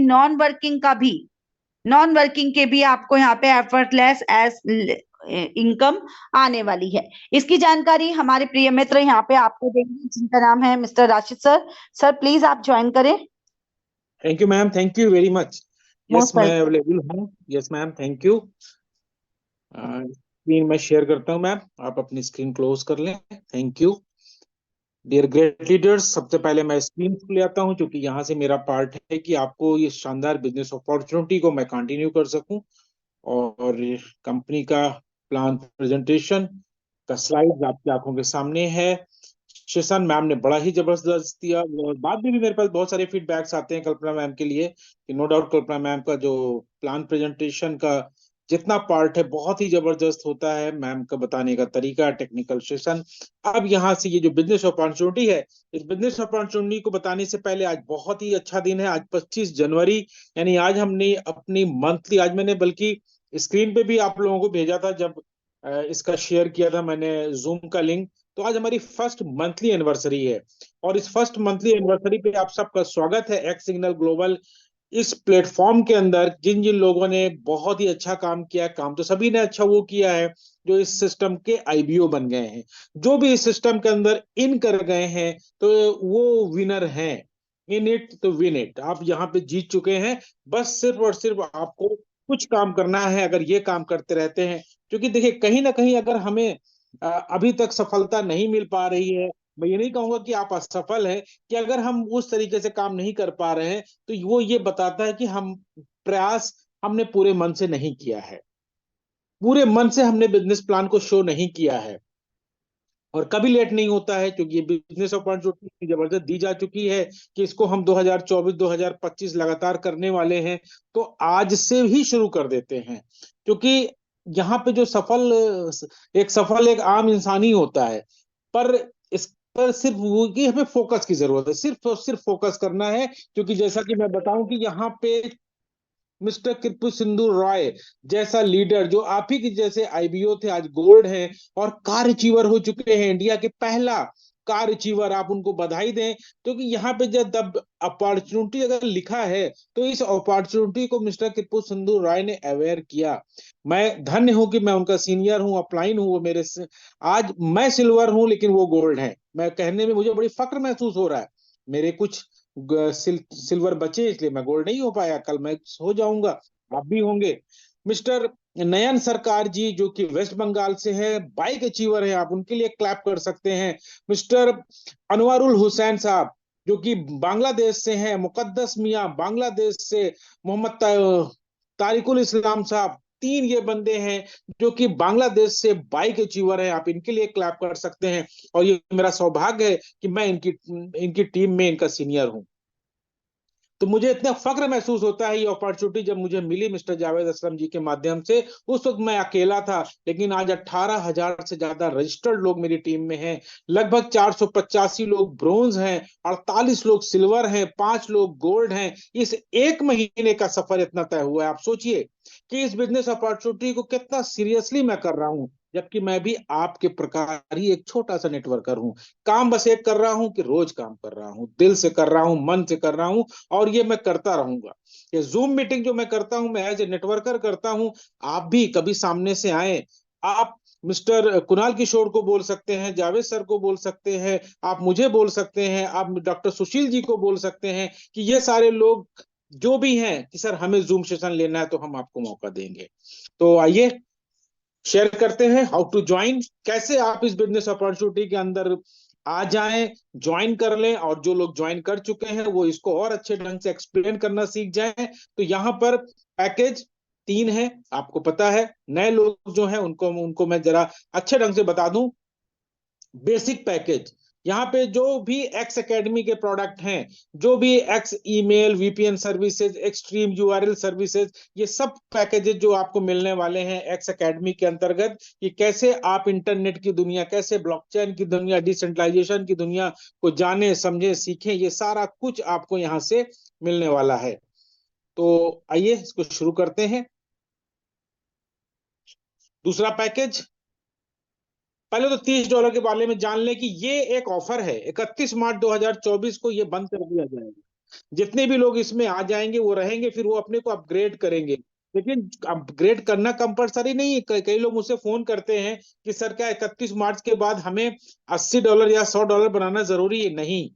नॉन वर्किंग के भी आपको यहाँ पे एफर्टलेस एज इनकम आने वाली है। इसकी जानकारी हमारे प्रिय मित्र यहाँ पे आपको देंगे, जिनका नाम है mister Rashid sir. Sir, please आप ज्वाइन करें। Thank you ma'am, thank you very much. Yes, most मैं वेलकम। अवेलेबल हूँ। Yes ma'am, thank you. Screen मैं शेयर करता हूँ मैम, आप अपनी स्क्रीन क्लोज कर लें। Thank you dear great leaders. सबसे पहले मैं स्क्रीन ले आता हूँ क्योंकि यहाँ से मेरा पार्ट है कि आपको ये शानदार बिजनेस अपॉर्चुनिटी को मैं कंटिन्यू कर सकूं और कंपनी का प्लान प्रेजेंटेशन का स्लाइड आपकी आंखों के सामने है। शेषन मैम ने बड़ा ही जबरदस्त दिया और बाद में भी मेरे पास बहुत सारे फीडबैक्स आते हैं कल्पना मैम के लिए कि नो डाउट कल्पना मैम का जो प्लान प्रेजेंटेशन का जितना पार्ट है बहुत ही जबरदस्त होता है। मैम का बताने का तरीका, टेक्निकल सेशन। अब यहाँ से ये जो बिजनेस अपॉर्चुनिटी है, इस बिजनेस अपॉर्चुनिटी को बताने से पहले आज बहुत ही अच्छा दिन है। आज 25 जनवरी, यानी आज हमने अपनी मंथली, आज मैंने बल्कि स्क्रीन पे भी आप लोगों को भेजा था जब इसका शेयर किया था मैंने जूम का लिंक, तो आज हमारी फर्स्ट मंथली एनिवर्सरी है और इस फर्स्ट मंथली एनिवर्सरी पे आप सबका स्वागत है एक्स सिग्नल ग्लोबल इस प्लेटफॉर्म के अंदर। जिन जिन लोगों ने बहुत ही अच्छा काम किया है, काम तो सभी ने अच्छा वो किया है जो इस सिस्टम के आईबीओ बन गए हैं, जो भी इस सिस्टम के अंदर इन कर गए हैं तो वो विनर हैं। इन इट तो विन इट, आप यहाँ पे जीत चुके हैं। बस सिर्फ और सिर्फ आपको कुछ काम करना है। अगर ये काम करते रहते हैं, क्योंकि देखिए कहीं ना कहीं अगर हमें अभी तक सफलता नहीं मिल पा रही है, मैं ये नहीं कहूंगा कि आप असफल हैं, कि अगर हम उस तरीके से काम नहीं कर पा रहे हैं तो वो ये बताता है कि हम प्रयास हमने पूरे मन से नहीं किया है, पूरे मन से हमने बिजनेस प्लान को शो नहीं किया है। और कभी लेट नहीं होता है क्योंकि ये बिजनेस अपॉर्चुनिटी जबरदस्त दी जा चुकी है कि इसको हम 2024-2025 लगातार करने वाले हैं। तो आज से ही शुरू कर देते हैं, क्योंकि यहाँ पे जो एक सफल एक आम इंसान ही होता है, पर इस पर सिर्फ वो कि हमें फोकस की जरूरत है, सिर्फ और सिर्फ फोकस करना है। क्योंकि जैसा कि मैं बताऊं कि यहाँ पे मिस्टर कृपु सिंधु रॉय जैसा लीडर, जो आप ही के जैसे आईबीओ थे, आज गोल्ड हैं और कार अचीवर हो चुके हैं, इंडिया के पहला कार अचीवर। आप उनको बधाई दें, क्योंकि यहाँ पे जब अपॉर्चुनिटी अगर लिखा है तो इस अपॉर्चुनिटी को मिस्टर कृपु सिंधु रॉय ने अवेयर किया। मैं धन्य हूं कि मैं उनका सीनियर हूं, अपलाइन हूं। वो मेरे से आज मैं सिल्वर हूं लेकिन वो गोल्ड हैं। मैं कहने में मुझे बड़ी फक्र महसूस हो रहा है। मेरे कुछ सिल्वर बचे, इसलिए मैं गोल्ड नहीं हो पाया। कल मैं हो जाऊंगा, आप भी होंगे। मिस्टर नयन सरकार जी, जो कि वेस्ट बंगाल से है, बाइक अचीवर है, आप उनके लिए क्लैप कर सकते हैं। मिस्टर अनवरुल हुसैन साहब, जो कि बांग्लादेश से हैं। मुकद्दस मियां बांग्लादेश से। मोहम्मद तारिकुल इस्लाम साहब, तीन ये बंदे हैं जो कि बांग्लादेश से बाइक अचीवर हैं, आप इनके लिए क्लैप कर सकते हैं। और ये मेरा सौभाग्य है कि मैं इनकी इनकी टीम में इनका सीनियर हूं। तो मुझे इतना फक्र महसूस होता है। ये अपॉर्चुनिटी जब मुझे मिली मिस्टर जावेद असलम जी के माध्यम से, उस वक्त मैं अकेला था, लेकिन आज 18,000 से ज्यादा रजिस्टर्ड लोग मेरी टीम में हैं। लगभग 485 लोग ब्रोंज हैं, 48 लोग सिल्वर हैं, 5 लोग गोल्ड हैं। इस एक महीने का सफर इतना तय हुआ है। आप सोचिए कि इस बिजनेस अपॉर्चुनिटी को कितना सीरियसली मैं कर रहा हूं, जबकि मैं भी आपके प्रकार ही एक छोटा सा नेटवर्कर हूं। काम बस एक कर रहा हूं कि रोज काम कर रहा हूं, दिल से कर रहा हूं, मन से कर रहा हूं, और ये मैं करता रहूंगा। ये जूम मीटिंग जो मैं करता हूं, मैं एज ए नेटवर्कर करता हूं। आप भी कभी सामने से आए, आप मिस्टर कुणाल किशोर को बोल सकते हैं, जावेद सर को बोल सकते हैं, आप मुझे बोल सकते हैं, आप डॉक्टर सुशील जी को बोल सकते हैं कि ये सारे लोग जो भी हैं कि सर हमें जूम सेशन लेना है तो हम आपको मौका देंगे। तो आइए शेयर करते हैं हाउ टू ज्वाइन, कैसे आप इस बिजनेस अपॉर्चुनिटी के अंदर आ जाएं, ज्वाइन कर लें। और जो लोग ज्वाइन कर चुके हैं वो इसको और अच्छे ढंग से एक्सप्लेन करना सीख जाएं। तो यहाँ पर पैकेज 3 है, आपको पता है। नए लोग जो हैं उनको उनको मैं जरा अच्छे ढंग से बता दूं। बेसिक पैकेज, यहाँ पे जो भी एक्स एकेडमी के प्रोडक्ट हैं, जो भी x email VPN services, extreme URL services, ये सब पैकेजेस जो आपको मिलने वाले हैं एक्स एकेडमी के अंतर्गत, कि कैसे आप इंटरनेट की दुनिया, कैसे ब्लॉकचेन की दुनिया, डिसेंट्रलाइजेशन की दुनिया को जाने, समझे, सीखें, ये सारा कुछ आपको यहाँ से मिलने वाला है। तो आइए इसको शुरू करते हैं। दूसरा पैकेज, पहले तो $30 के बारे में जान लें कि ये एक ऑफर है। 31 मार्च 2024 को ये बंद कर दिया जाएगा। जितने भी लोग इसमें आ जाएंगे वो रहेंगे, फिर वो अपने को अपग्रेड करेंगे। लेकिन अपग्रेड करना कंपलसरी नहीं है। कई लोग मुझसे फोन करते हैं कि सर क्या 31 मार्च के बाद हमें $80 या $100 बनाना जरूरी है? नहीं,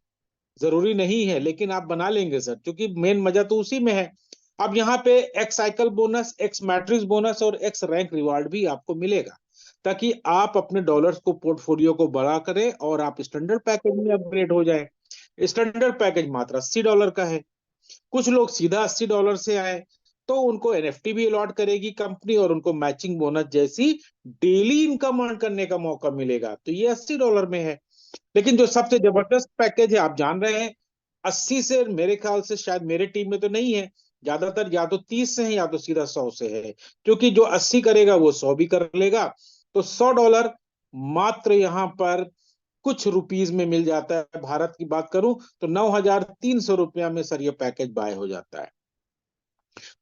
जरूरी नहीं है, लेकिन आप बना लेंगे सर, क्योंकि मेन मजा तो उसी में है। अब यहाँ पे x cycle bonus, x matrix bonus और एक्स रैंक रिवार्ड भी आपको मिलेगा, ताकि आप अपने डॉलर्स को, पोर्टफोलियो को बड़ा करें और आप स्टैंडर्ड पैकेज में अपग्रेड हो जाए। स्टैंडर्ड पैकेज मात्र $80 का है। कुछ लोग सीधा $80 से आए तो उनको एनएफटी भी अलॉट करेगी कंपनी, और उनको मैचिंग बोनस जैसी डेली इनकम अर्न करने का मौका मिलेगा। तो ये $80 में है। लेकिन जो सबसे जबरदस्त पैकेज है, आप जान रहे हैं, 80 से, मेरे ख्याल से शायद मेरे टीम में तो नहीं है, ज्यादातर या तो 30 से है या तो सीधा 100 से है। क्योंकि जो 80 करेगा वो 100 भी कर लेगा। तो $100 मात्र यहाँ पर कुछ रुपीज में मिल जाता है। भारत की बात करूं तो 9,300 रुपया में सर ये पैकेज बाय हो जाता है।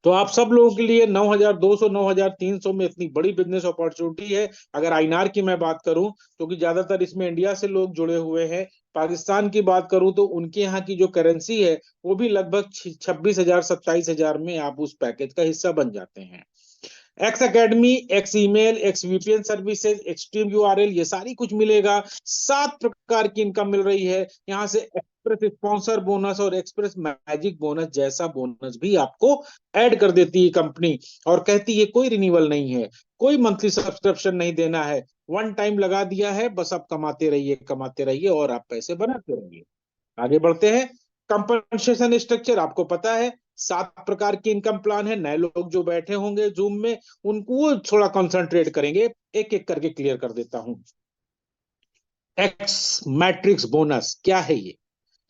तो आप सब लोगों के लिए 9,200, 9,300 में इतनी बड़ी बिजनेस अपॉर्चुनिटी है। अगर आईएनआर की मैं बात करूं, क्योंकि ज्यादातर इसमें इंडिया से लोग जुड़े हुए हैं, पाकिस्तान की बात करूं तो उनके यहाँ की जो करेंसी है वो भी लगभग 26,000, 27,000 में आप उस पैकेज का हिस्सा बन जाते हैं। X academy, x email, x VPN services, extreme URL, ये सारी कुछ मिलेगा। 7 प्रकार की इनकम मिल रही है यहाँ से। एक्सप्रेस स्पॉन्सर बोनस और एक्सप्रेस मैजिक बोनस जैसा बोनस भी आपको ऐड कर देती है कंपनी, और कहती है कोई रिन्यूअल नहीं है, कोई मंथली सब्सक्रिप्शन नहीं देना है, वन टाइम लगा दिया है, बस आप कमाते रहिए और आप पैसे बनाते रहिए। आगे बढ़ते हैं। कंपनसेशन स्ट्रक्चर आपको पता है, 7 प्रकार के इनकम प्लान है। नए लोग जो बैठे होंगे जूम में, उनको थोड़ा कंसंट्रेट करेंगे, एक एक करके क्लियर कर देता हूं। एक्स मैट्रिक्स बोनस क्या है ये?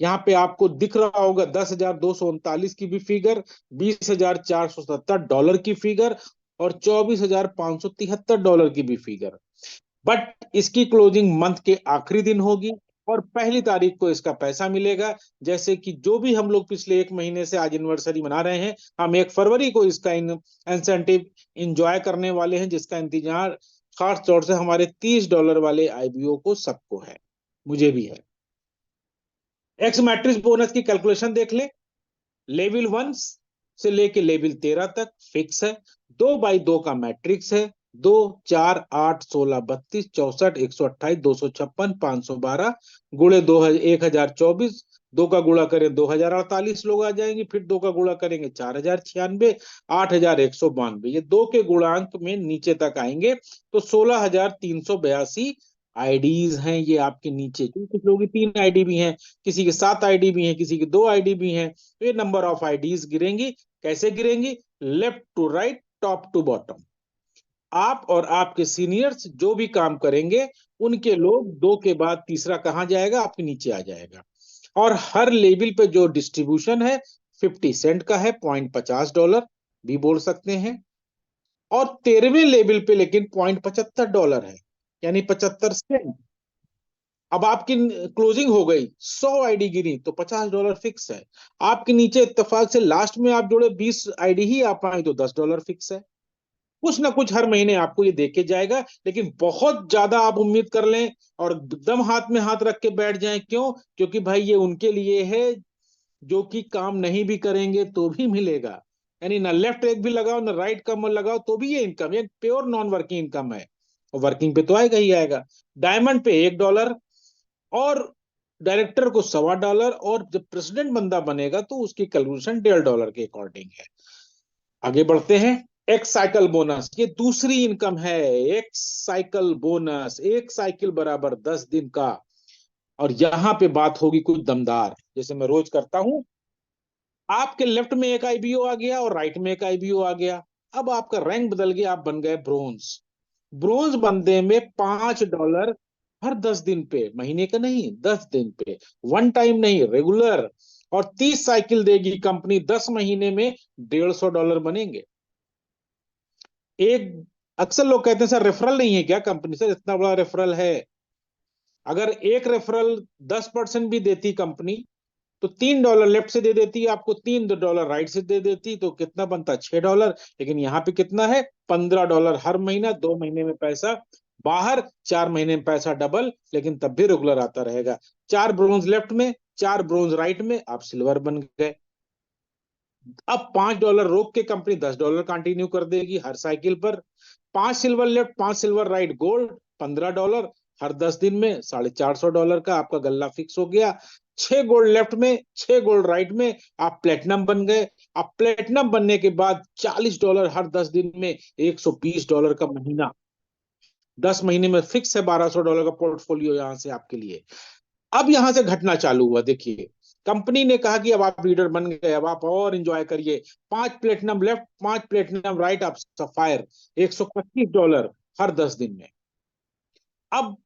यहाँ पे आपको दिख रहा होगा 10,239 की भी फिगर, $20,470 की फिगर, और $24,573 की भी फिगर। बट इसकी क्लोजिंग मंथ के आखिरी दिन होगी, और 1 तारीख को इसका पैसा मिलेगा। जैसे कि जो भी हम लोग पिछले 1 महीने से आज एनिवर्सरी मना रहे हैं, हम 1 फरवरी को इसका इंसेंटिव इंजॉय करने वाले हैं, जिसका इंतजार खास तौर से हमारे $30 वाले आईबीओ को सबको है, मुझे भी है। एक्स मैट्रिक्स बोनस की कैलकुलेशन देख ले। लेवल 1 से लेके लेवल 13 तक फिक्स है। 2x2 का मैट्रिक्स है। 2, 4, 8, 16, 32, 64, 128, 256, 512 गुणे 1024। 2 का गुणा करें 2048 लोग आ जाएंगे। फिर 2 का गुणा करेंगे 4096, 8192। ये 2 के गुणांक में नीचे तक आएंगे तो 16382 आईडीज हैं ये आपके नीचे। कुछ लोगों की 3 आईडी भी हैं, किसी के 7 आईडी भी हैं, किसी की 2 आईडी भी हैं। तो ये नंबर ऑफ आईडीज गिरेंगी। कैसे गिरेंगी? Left to right, top to bottom. आप और आपके सीनियर्स जो भी काम करेंगे उनके लोग 2 के बाद तीसरा कहां जाएगा? आपके नीचे आ जाएगा। और हर लेवल पे जो डिस्ट्रीब्यूशन है 50 सेंट का है, $0.50 भी बोल सकते हैं। और 13वें लेवल पे लेकिन $0.75 है, यानी 75 सेंट। अब आपकी क्लोजिंग हो गई, 100 आईडी गिरी तो $50 फिक्स है। आपके नीचे इत्तेफाक से लास्ट में आप जोड़े 20 आईडी ही आ पाए तो $10 फिक्स है। कुछ ना कुछ हर महीने आपको ये देके जाएगा, लेकिन बहुत ज्यादा आप उम्मीद कर लें और एकदम हाथ में हाथ रख के बैठ जाएं। क्यों? क्योंकि भाई ये उनके लिए है जो कि काम नहीं भी करेंगे तो भी मिलेगा। यानी ना लेफ्ट एक भी लगाओ ना राइट का मन लगाओ तो भी ये इनकम, ये प्योर नॉन वर्किंग इनकम है। और वर्किंग पे तो आएगा ही आएगा। डायमंड पे $1 और डायरेक्टर को $1.25, और जब प्रेसिडेंट बंदा बनेगा तो उसकी कैलकुलेशन $1.5 के अकॉर्डिंग है। आगे बढ़ते हैं। एक साइकिल बोनस, ये दूसरी इनकम है। एक साइकिल बोनस, एक साइकिल बराबर 10 दिन का। और यहां पे बात होगी कुछ दमदार, जैसे मैं रोज करता हूं। आपके लेफ्ट में एक आईबीओ आ गया और राइट में एक आईबीओ आ गया। अब आपका रैंक बदल गया, आप बन गए ब्रोंज। ब्रोंज बनने में $5 हर 10 दिन पे, महीने का नहीं, 10 दिन पे, वन टाइम नहीं, रेगुलर। और 30 साइकिल देगी कंपनी, 10 महीने में $150 बनेंगे। एक अक्सर लोग कहते हैं सर रेफरल नहीं है क्या कंपनी? सर इतना बड़ा रेफरल है। अगर एक रेफरल 10% भी देती कंपनी तो $3 लेफ्ट से दे देती, आपको $3 राइट से दे देती, तो कितना बनता? $6। लेकिन यहाँ पे कितना है? $15 हर महीना। 2 महीने में पैसा बाहर, 4 महीने में पैसा डबल, लेकिन तब भी रेगुलर आता रहेगा। 4 ब्रोंज लेफ्ट में, 4 ब्रोंज राइट में, आप सिल्वर बन गए। अब $5 रोक के कंपनी $10 कंटिन्यू कर देगी हर साइकिल पर। 5 silver left, 5 silver right, gold $15 हर 10 दिन में, $450 का आपका गल्ला फिक्स हो गया। 6 गोल्ड लेफ्ट में, 6 गोल्ड राइट में, आप प्लेटिनम बन गए। अब प्लेटिनम बनने के बाद $40 हर 10 दिन में, $120 का महीना। 10 महीने में फिक्स है $1200 का पोर्टफोलियो यहां से आपके लिए। अब यहां से घटना चालू हुआ। देखिए, कंपनी ने कहा कि अब आप लीडर बन गए, अब आप और एंजॉय करिए। 5 प्लेटिनम लेफ्ट, 5 प्लेटिनम राइट, आप सफायर, $125 हर 10 दिन में। अब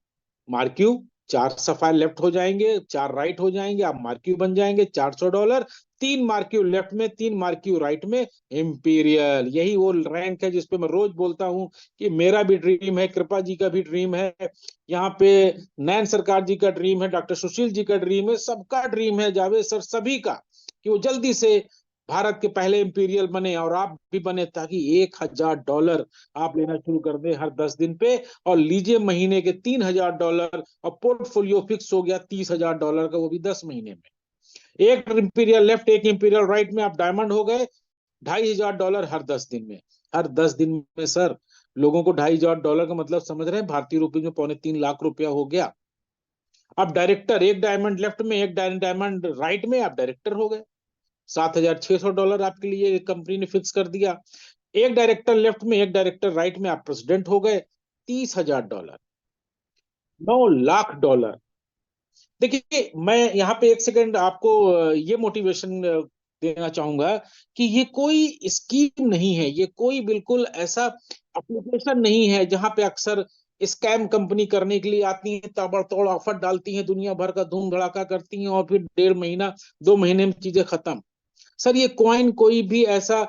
मार्क्यू, 4 सफायर लेफ्ट हो जाएंगे, 4 राइट हो जाएंगे, आप मार्क्यू बन जाएंगे, $400। 3 मार्क्यू लेफ्ट में, 3 मार्क्यू राइट में, इंपीरियल। यही वो रैंक है जिसपे मैं रोज बोलता हूं कि मेरा भी ड्रीम है, कृपा जी का भी ड्रीम है, यहाँ पे नैन सरकार जी का ड्रीम है, डॉक्टर सुशील जी का ड्रीम है, सबका ड्रीम है, जावेद सर सभी का, कि वो जल्दी से भारत के पहले इंपीरियल बने और आप भी बने, ताकि $1000 आप लेना शुरू कर दें हर 10 दिन पे। और लीजिए महीने के $3000 और पोर्टफोलियो फिक्स हो गया $30000 का, वो भी 10 महीने में। एक इंपीरियल लेफ्ट, एक इंपीरियल राइट में आप डायमंड हो गए। $2500 हर 10 दिन में। हर 10 दिन में सर लोगों को $2500 का मतलब समझ रहे हैं? भारतीय रुपये में ₹3.25 लाख हो गया। अब डायरेक्टर, एक डायमंड लेफ्ट में, एक डायमंड राइट में, आप डायरेक्टर हो गए। $7600 आपके लिए कंपनी ने फिक्स कर दिया। एक डायरेक्टर लेफ्ट में, एक डायरेक्टर राइट में, आप प्रेसिडेंट हो गए। $30000, $9 लाख। देखिए, मैं यहाँ पे एक सेकंड आपको ये मोटिवेशन देना चाहूंगा कि ये कोई स्कीम नहीं है, ये कोई बिल्कुल ऐसा एप्लीकेशन नहीं है जहां पे अक्सर स्कैम कंपनी करने के लिए आती है, ताबड़तोड़ ऑफर डालती हैं, दुनिया भर का धूम धड़ाका करती हैं और फिर 1.5 महीना 2 महीने में चीजें खत्म। सर ये कॉइन कोई भी ऐसा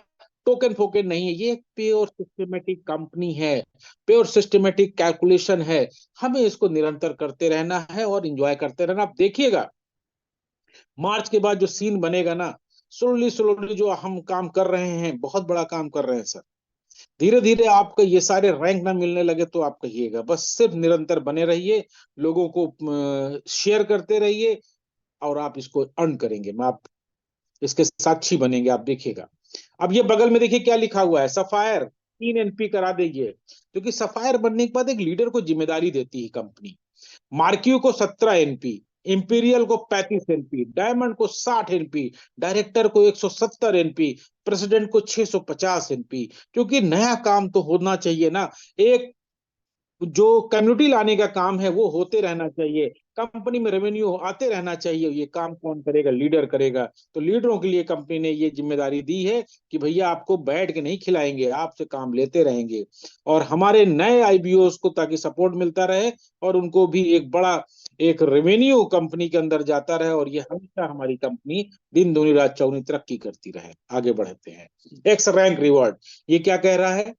टोकन फोकन नहीं है, ये एक प्योर सिस्टमेटिक कंपनी है, प्योर सिस्टमेटिक कैलकुलेशन है। हमें इसको निरंतर करते रहना है और एंजॉय करते रहना। आप देखिएगा मार्च के बाद जो सीन बनेगा ना, स्लोली स्लोली जो हम काम कर रहे हैं, बहुत बड़ा काम कर रहे हैं सर। धीरे धीरे आपको ये सारे रैंक ना मिलने लगे तो आप कहिएगा, बस सिर्फ निरंतर बने रहिए, लोगों को शेयर करते रहिए और आप इसको अर्न करेंगे। मैं आप इसके साक्षी बनेंगे, आप देखिएगा। अब ये बगल में देखिए क्या लिखा हुआ है, सफायर 3 NP करा देंगे, क्योंकि सफायर बनने के बाद एक लीडर को जिम्मेदारी देती है कंपनी। मार्क्यू को 17 NP, इंपीरियल को 35 NP, डायमंड को 60 NP, डायरेक्टर को 170 NP, प्रेसिडेंट को 650 NP। क्योंकि नया काम तो होना चाहिए ना, एक जो कम्युनिटी लाने का काम है वो होते रहना चाहिए, कंपनी में रेवेन्यू आते रहना चाहिए। ये काम कौन करेगा? लीडर करेगा। तो लीडरों के लिए कंपनी ने ये जिम्मेदारी दी है कि भैया आपको बैठ के नहीं खिलाएंगे, आपसे काम लेते रहेंगे। और हमारे नए IBOs को ताकि सपोर्ट मिलता रहे और उनको भी एक बड़ा एक रेवेन्यू कंपनी के अंदर जाता रहे, और ये हमेशा हमारी कंपनी दिन दूनी रात चौगुनी तरक्की करती रहे। आगे बढ़ते हैं। एक्स रैंक रिवॉर्ड, ये क्या कह रहा है?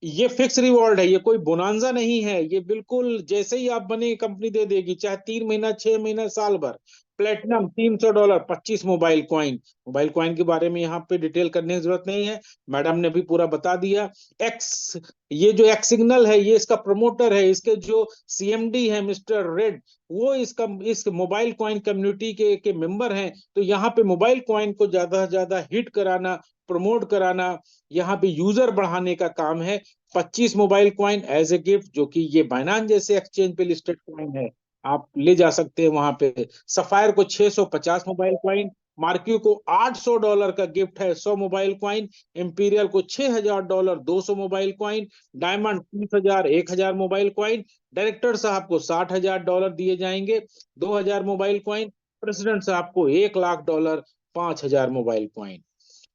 ये फिक्स रिवॉर्ड है, ये कोई बोनांजा नहीं है। ये बिल्कुल जैसे ही आप बने कंपनी दे देगी, चाहे 3 महीना, 6 महीना, साल भर। Platinum $300, 25 mobile coin. Mobile coin के बारे में यहाँ पे डिटेल करने की जरूरत नहीं है, मैडम ने भी पूरा बता दिया। एक्स, ये जो एक्स सिग्नल है ये इसका प्रमोटर है, इसके जो CMD है मिस्टर रेड, वो इस मोबाइल कॉइन कम्युनिटी के मेंबर हैं। तो यहाँ पे मोबाइल कॉइन को ज्यादा से ज्यादा हिट कराना, प्रमोट कराना, यहाँ पे यूजर बढ़ाने का काम है। 25 mobile coin as a gift, जो कि ये बाइनांस जैसे एक्सचेंज पे लिस्टेड कॉइन है, आप ले जा सकते हैं वहां पे। सफायर को 650 मोबाइल कॉइन, मार्क्यू को $800 का गिफ्ट है 100 मोबाइल कॉइन, इंपीरियल को $6000 200 mobile coin, diamond 30,000 1000 mobile coin, director साहब को $60,000 दिए जाएंगे 2000 मोबाइल कॉइन, प्रेसिडेंट साहब को $1,00,000 5000 मोबाइल कॉइन।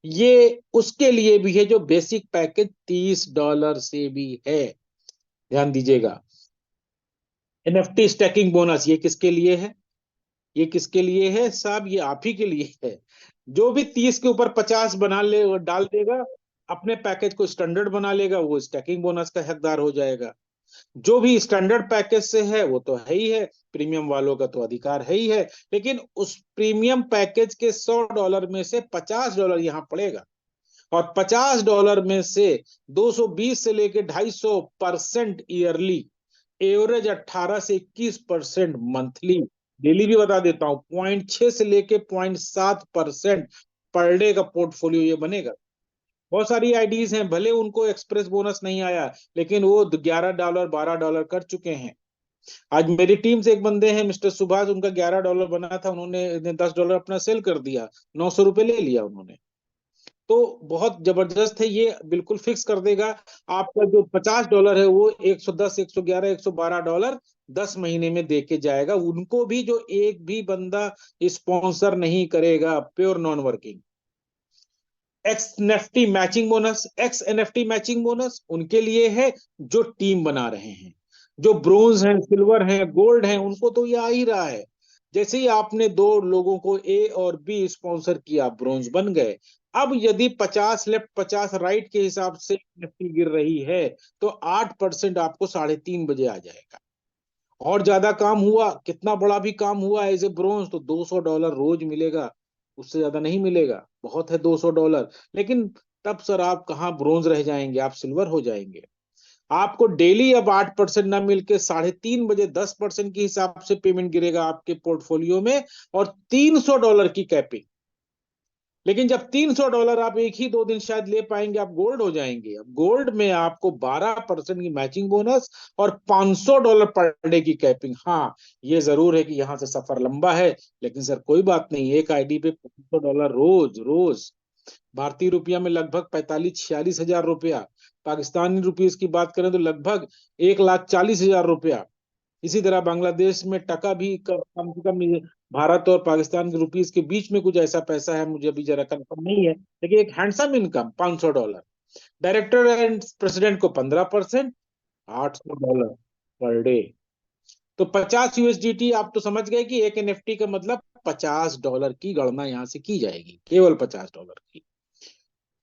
ये उसके लिए भी है जो बेसिक पैकेज $30 से भी है, ध्यान दीजिएगा। NFT स्टैकिंग बोनस, ये किसके लिए है? ये किसके लिए है साहब? ये आप ही के लिए है। जो भी 30 के ऊपर 50 बना ले डाल देगा, अपने पैकेज को स्टैंडर्ड बना लेगा, वो स्टैकिंग बोनस का हकदार हो जाएगा। जो भी स्टैंडर्ड पैकेज से है वो तो है ही है, प्रीमियम वालों का तो अधिकार है ही है। लेकिन उस प्रीमियम पैकेज के $100 में से $50 यहाँ पड़ेगा, और $50 में से 220 से लेके 250% ईयरली, एवरेज 18 से 21% मंथली, डेली भी बता देता हूं 0.6 से लेके 0.7% पर डे का पोर्टफोलियो ये बनेगा। बहुत सारी आईडीज हैं, भले उनको एक्सप्रेस बोनस नहीं आया, लेकिन वो $11 $12 कर चुके हैं। आज मेरी टीम से एक बंदे हैं मिस्टर सुभाष, उनका $11 बना था, उन्होंने $10 अपना सेल कर दिया, $900 ले लिया उन्होंने। तो बहुत जबरदस्त है, ये बिल्कुल फिक्स कर देगा। आपका जो $50 है वो 110 111 $112 10 महीने में दे के जाएगा, उनको भी जो एक भी बंदा स्पॉन्सर नहीं करेगा, pure non working. X NFT matching bonus उनके लिए है जो टीम बना रहे हैं, जो ब्रोंज हैं, सिल्वर हैं, गोल्ड हैं, उनको तो ये आ ही रहा है। जैसे ही आपने 2 लोगों को ए और बी स्पॉन्सर किया, ब्रोंज बन गए। अब यदि 50 लेफ्ट 50 राइट के हिसाब से निफ्टी गिर रही है, तो 8% आपको 3:30 बजे आ जाएगा। और ज्यादा काम हुआ, कितना बड़ा भी काम हुआ एज ए ब्रोंज, तो $200 रोज मिलेगा, उससे ज्यादा नहीं मिलेगा। बहुत है $200, लेकिन तब सर आप कहाँ ब्रोंज रह जाएंगे, आप सिल्वर हो जाएंगे। आपको डेली अब 8% ना मिलके 3:30 बजे 10% के हिसाब से पेमेंट गिरेगा आपके पोर्टफोलियो में, और $300 की कैपिंग। लेकिन जब $300 आप एक ही 2 दिन शायद ले पाएंगे, आप गोल्ड हो जाएंगे। अब गोल्ड में आपको 12% की मैचिंग बोनस और $500 पर डे की कैपिंग। हाँ, ये जरूर है कि यहाँ से सफर लंबा है, लेकिन सर कोई बात नहीं, एक आईडी पे $500 रोज रोज, भारतीय रुपया में लगभग 45-46 हजार रुपया, पाकिस्तानी रुपीस की बात करें तो लगभग 1,40,000 रुपया। इसी तरह बांग्लादेश में टका भी कम से कम भारत और पाकिस्तान के रुपीस के बीच में कुछ ऐसा पैसा है, मुझे अभी जरा कंफर्म नहीं है, लेकिन एक handsome income $500। Director and president को 15%, $800 पर डे। तो 50 USDT, आप तो समझ गए कि एक NFT का मतलब $50 की गणना यहां से की जाएगी, केवल $50 की।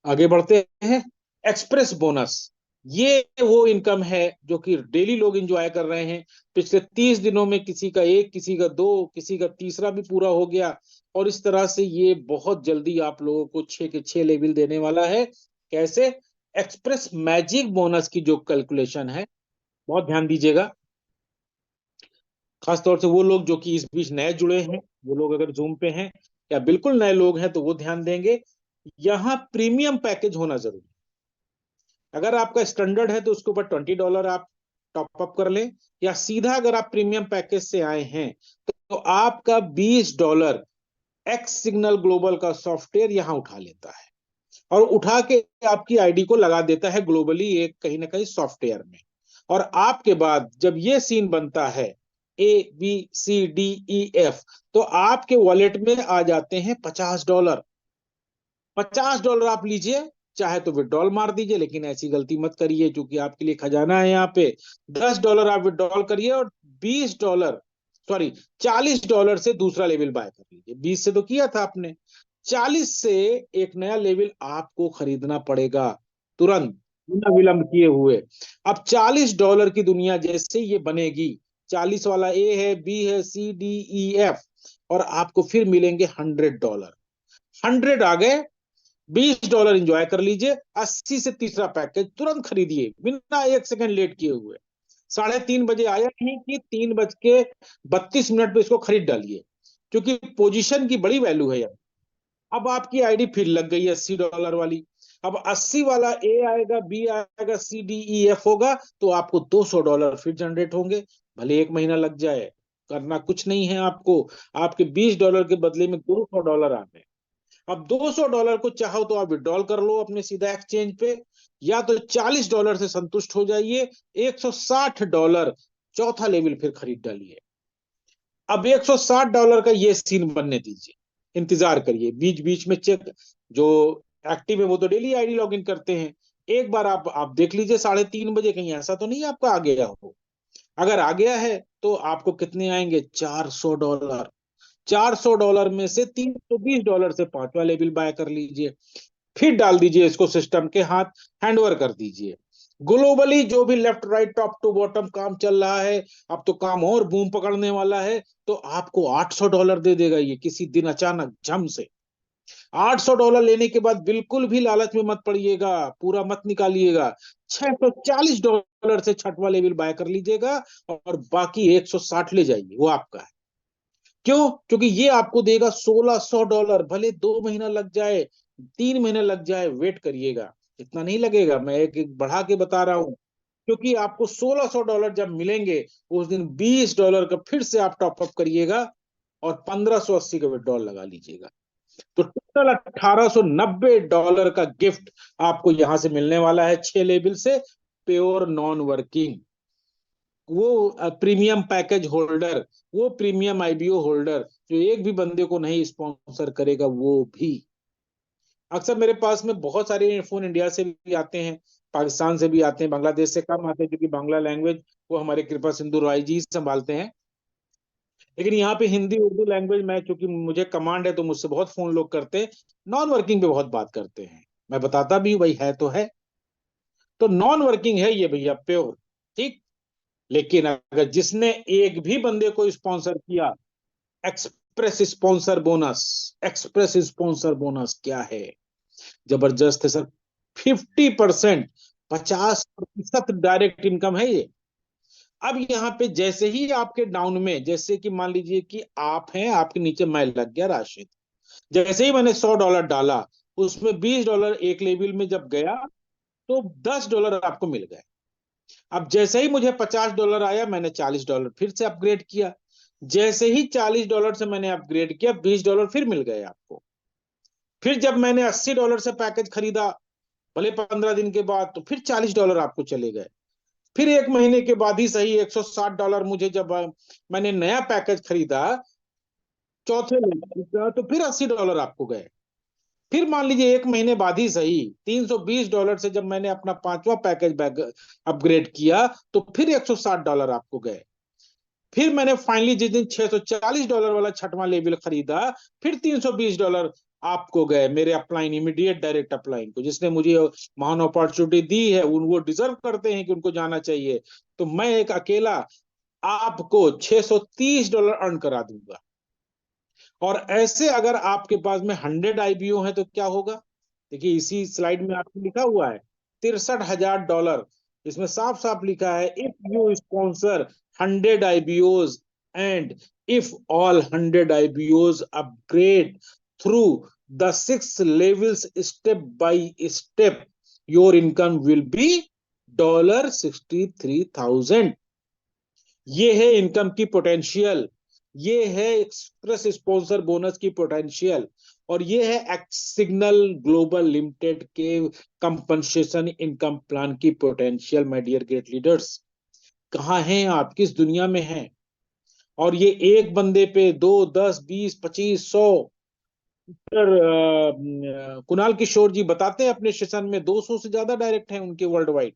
आगे बढ़ते हैं। एक्सप्रेस बोनस, ये वो इनकम है जो कि डेली लोग एंजॉय कर रहे हैं। पिछले 30 दिनों में किसी का एक, किसी का दो, किसी का तीसरा भी पूरा हो गया, और इस तरह से ये बहुत जल्दी आप लोगों को 6 के 6 लेवल देने वाला है। कैसे? एक्सप्रेस मैजिक बोनस की जो कैलकुलेशन है, बहुत ध्यान दीजिएगा, खासतौर से वो लोग जो कि इस बीच नए जुड़े हैं, वो लोग अगर जूम पे हैं या बिल्कुल नए लोग हैं तो वो ध्यान देंगे। यहाँ प्रीमियम पैकेज होना जरूरी है। अगर आपका स्टैंडर्ड है तो उसके ऊपर $20 आप टॉप अप कर लें, या सीधा अगर आप प्रीमियम पैकेज से आए हैं तो आपका $20 एक्स सिग्नल ग्लोबल का सॉफ्टवेयर यहां उठा लेता है, और उठा के आपकी आईडी को लगा देता है ग्लोबली एक कहीं ना कहीं सॉफ्टवेयर में। और आपके बाद जब ये सीन बनता है ABCDEF, तो आपके वॉलेट में आ जाते हैं $50। $50 आप लीजिए, चाहे तो विड्रॉल मार दीजिए, लेकिन ऐसी गलती मत करिए क्योंकि आपके लिए खजाना है यहाँ पे। $10 आप विड्रॉल करिए और $20, सॉरी $40 से दूसरा लेवल बाय कर लीजिए। 20 से तो किया था आपने, 40 से एक नया लेवल आपको खरीदना पड़ेगा तुरंत, बिना विलंब किए हुए। अब $40 की दुनिया जैसे ये बनेगी, 40 वाला ए है, बी है, CDEF, और आपको फिर मिलेंगे $100। 100 आ गए, $20 इंजॉय कर लीजिए। 80 से तीसरा पैकेज तुरंत खरीदिए बिना 1 सेकंड लेट किए हुए। 3:30 बजे आया नहीं कि 3:32 पे इसको खरीद डालिए, क्योंकि पोजीशन की बड़ी वैल्यू है यार। अब आपकी आईडी फिर लग गई $80 वाली। अब 80 वाला ए आएगा, बी आएगा, CDEF होगा, तो आपको $200 फिर जनरेट होंगे। भले 1 महीना लग जाए, करना कुछ नहीं है आपको। आपके $20 के बदले में $200 आ गए। अब $200 को चाहो तो आप विड्रॉल कर लो अपने सीधा एक्सचेंज पे, या तो $40 से संतुष्ट हो जाइए, $160 चौथा लेवल फिर खरीद डालिए। अब $160 का ये सीन बनने दीजिए, इंतजार करिए, बीच बीच में चेक, जो एक्टिव है वो तो डेली आईडी लॉगिन करते हैं। एक बार आप देख लीजिए 3:30 बजे, कहीं ऐसा तो नहीं आपका आ गया हो। अगर आ गया है तो आपको कितने आएंगे? $400। $400 में से $320 से पांचवा लेवल बाय कर लीजिए, फिर डाल दीजिए इसको सिस्टम के हाथ, हैंडओवर कर दीजिए। ग्लोबली जो भी left right top to bottom काम चल रहा है, अब तो काम और बूम पकड़ने वाला है, तो आपको $800 दे देगा ये किसी दिन अचानक झम से। $800 लेने के बाद बिल्कुल भी लालच में मत पड़िएगा, पूरा मत निकालिएगा। $640 से छठवा लेवल बाय कर लीजिएगा, और बाकी 160 ले जाइए, वो आपका है। क्यों? क्योंकि ये आपको देगा $1600। भले 2 महीना लग जाए, 3 महीने लग जाए, वेट करिएगा, इतना नहीं लगेगा। मैं एक एक बढ़ा के बता रहा हूं, क्योंकि आपको $1600 जब मिलेंगे, उस दिन $20 का फिर से आप टॉपअप करिएगा और $1580 का विड्रॉल लगा लीजिएगा। तो टोटल $1890 का गिफ्ट आपको यहां से मिलने वाला है 6 लेवल से। प्योर नॉन वर्किंग, वो प्रीमियम पैकेज होल्डर, वो प्रीमियम IBO होल्डर जो एक भी बंदे को नहीं स्पॉन्सर करेगा, वो भी। अक्सर मेरे पास में बहुत सारे फोन इंडिया से भी आते हैं, पाकिस्तान से भी आते हैं, बांग्लादेश से कम आते हैं क्योंकि बांग्ला लैंग्वेज वो हमारे कृपा सिंधु राय जी संभालते हैं। लेकिन यहाँ पे हिंदी उर्दू लैंग्वेज में चूंकि मुझे कमांड है तो मुझसे बहुत फोन लोग करते हैं, नॉन वर्किंग पे बहुत बात करते हैं। मैं बताता भी हूँ भाई है तो है, तो नॉन वर्किंग है ये भैया प्योर, ठीक। लेकिन अगर जिसने एक भी बंदे को स्पॉन्सर किया, express sponsor bonus, express sponsor bonus क्या है? जबरदस्त है सर। 50%, 50% डायरेक्ट इनकम है ये। अब यहाँ पे जैसे ही आपके डाउन में, जैसे कि मान लीजिए कि आप हैं, आपके नीचे मैं लग गया राशिद, जैसे ही मैंने $100 डाला, उसमें $20 एक लेवल में जब गया तो $10 आपको मिल गए। अब जैसे ही मुझे $50 आया, मैंने $40 फिर से अपग्रेड किया। जैसे ही $40 से मैंने अपग्रेड किया, $20 फिर मिल गए आपको। फिर जब मैंने $80 से पैकेज खरीदा, भले 15 दिन के बाद, तो फिर $40 आपको चले गए। फिर 1 महीने के बाद ही सही, $160 मुझे जब मैंने नया पैकेज खरीदा चौथे लेवल का, तो फिर $80 आपको गए। फिर मान लीजिए 1 महीने बाद ही सही, $320 से जब मैंने अपना पांचवा पैकेज अपग्रेड किया, तो फिर $160 आपको गए। फिर मैंने फाइनली जिस दिन $640 वाला छठवां लेवल खरीदा, फिर $320 आपको गए, मेरे अपलाइन, इमीडिएट डायरेक्ट अपलाइन को, जिसने मुझे महान अपॉर्चुनिटी दी है, उन वो डिजर्व करते हैं कि उनको जाना चाहिए। तो मैं एक अकेला आपको $630 अर्न करा दूंगा। और ऐसे अगर आपके पास में 100 IBO है तो क्या होगा? देखिए इसी स्लाइड में आपको लिखा हुआ है $63,000। इसमें साफ साफ लिखा है, if you sponsor 100 IBOs and if all 100 IBOs upgrade through the 6 levels step by step, your income will be $63,000। ये है इनकम की पोटेंशियल, ये है एक्सप्रेस स्पॉन्सर बोनस की पोटेंशियल, और ये है एक्स सिग्नल ग्लोबल लिमिटेड के कंपनसेशन इनकम प्लान की potential. My dear great leaders, कहाँ हैं आप, किस दुनिया में हैं? और ये एक बंदे पे 2, 10, 20, 25, 100। कुणाल किशोर जी बताते हैं अपने सेशन में 200 से ज्यादा डायरेक्ट हैं उनके वर्ल्ड वाइड।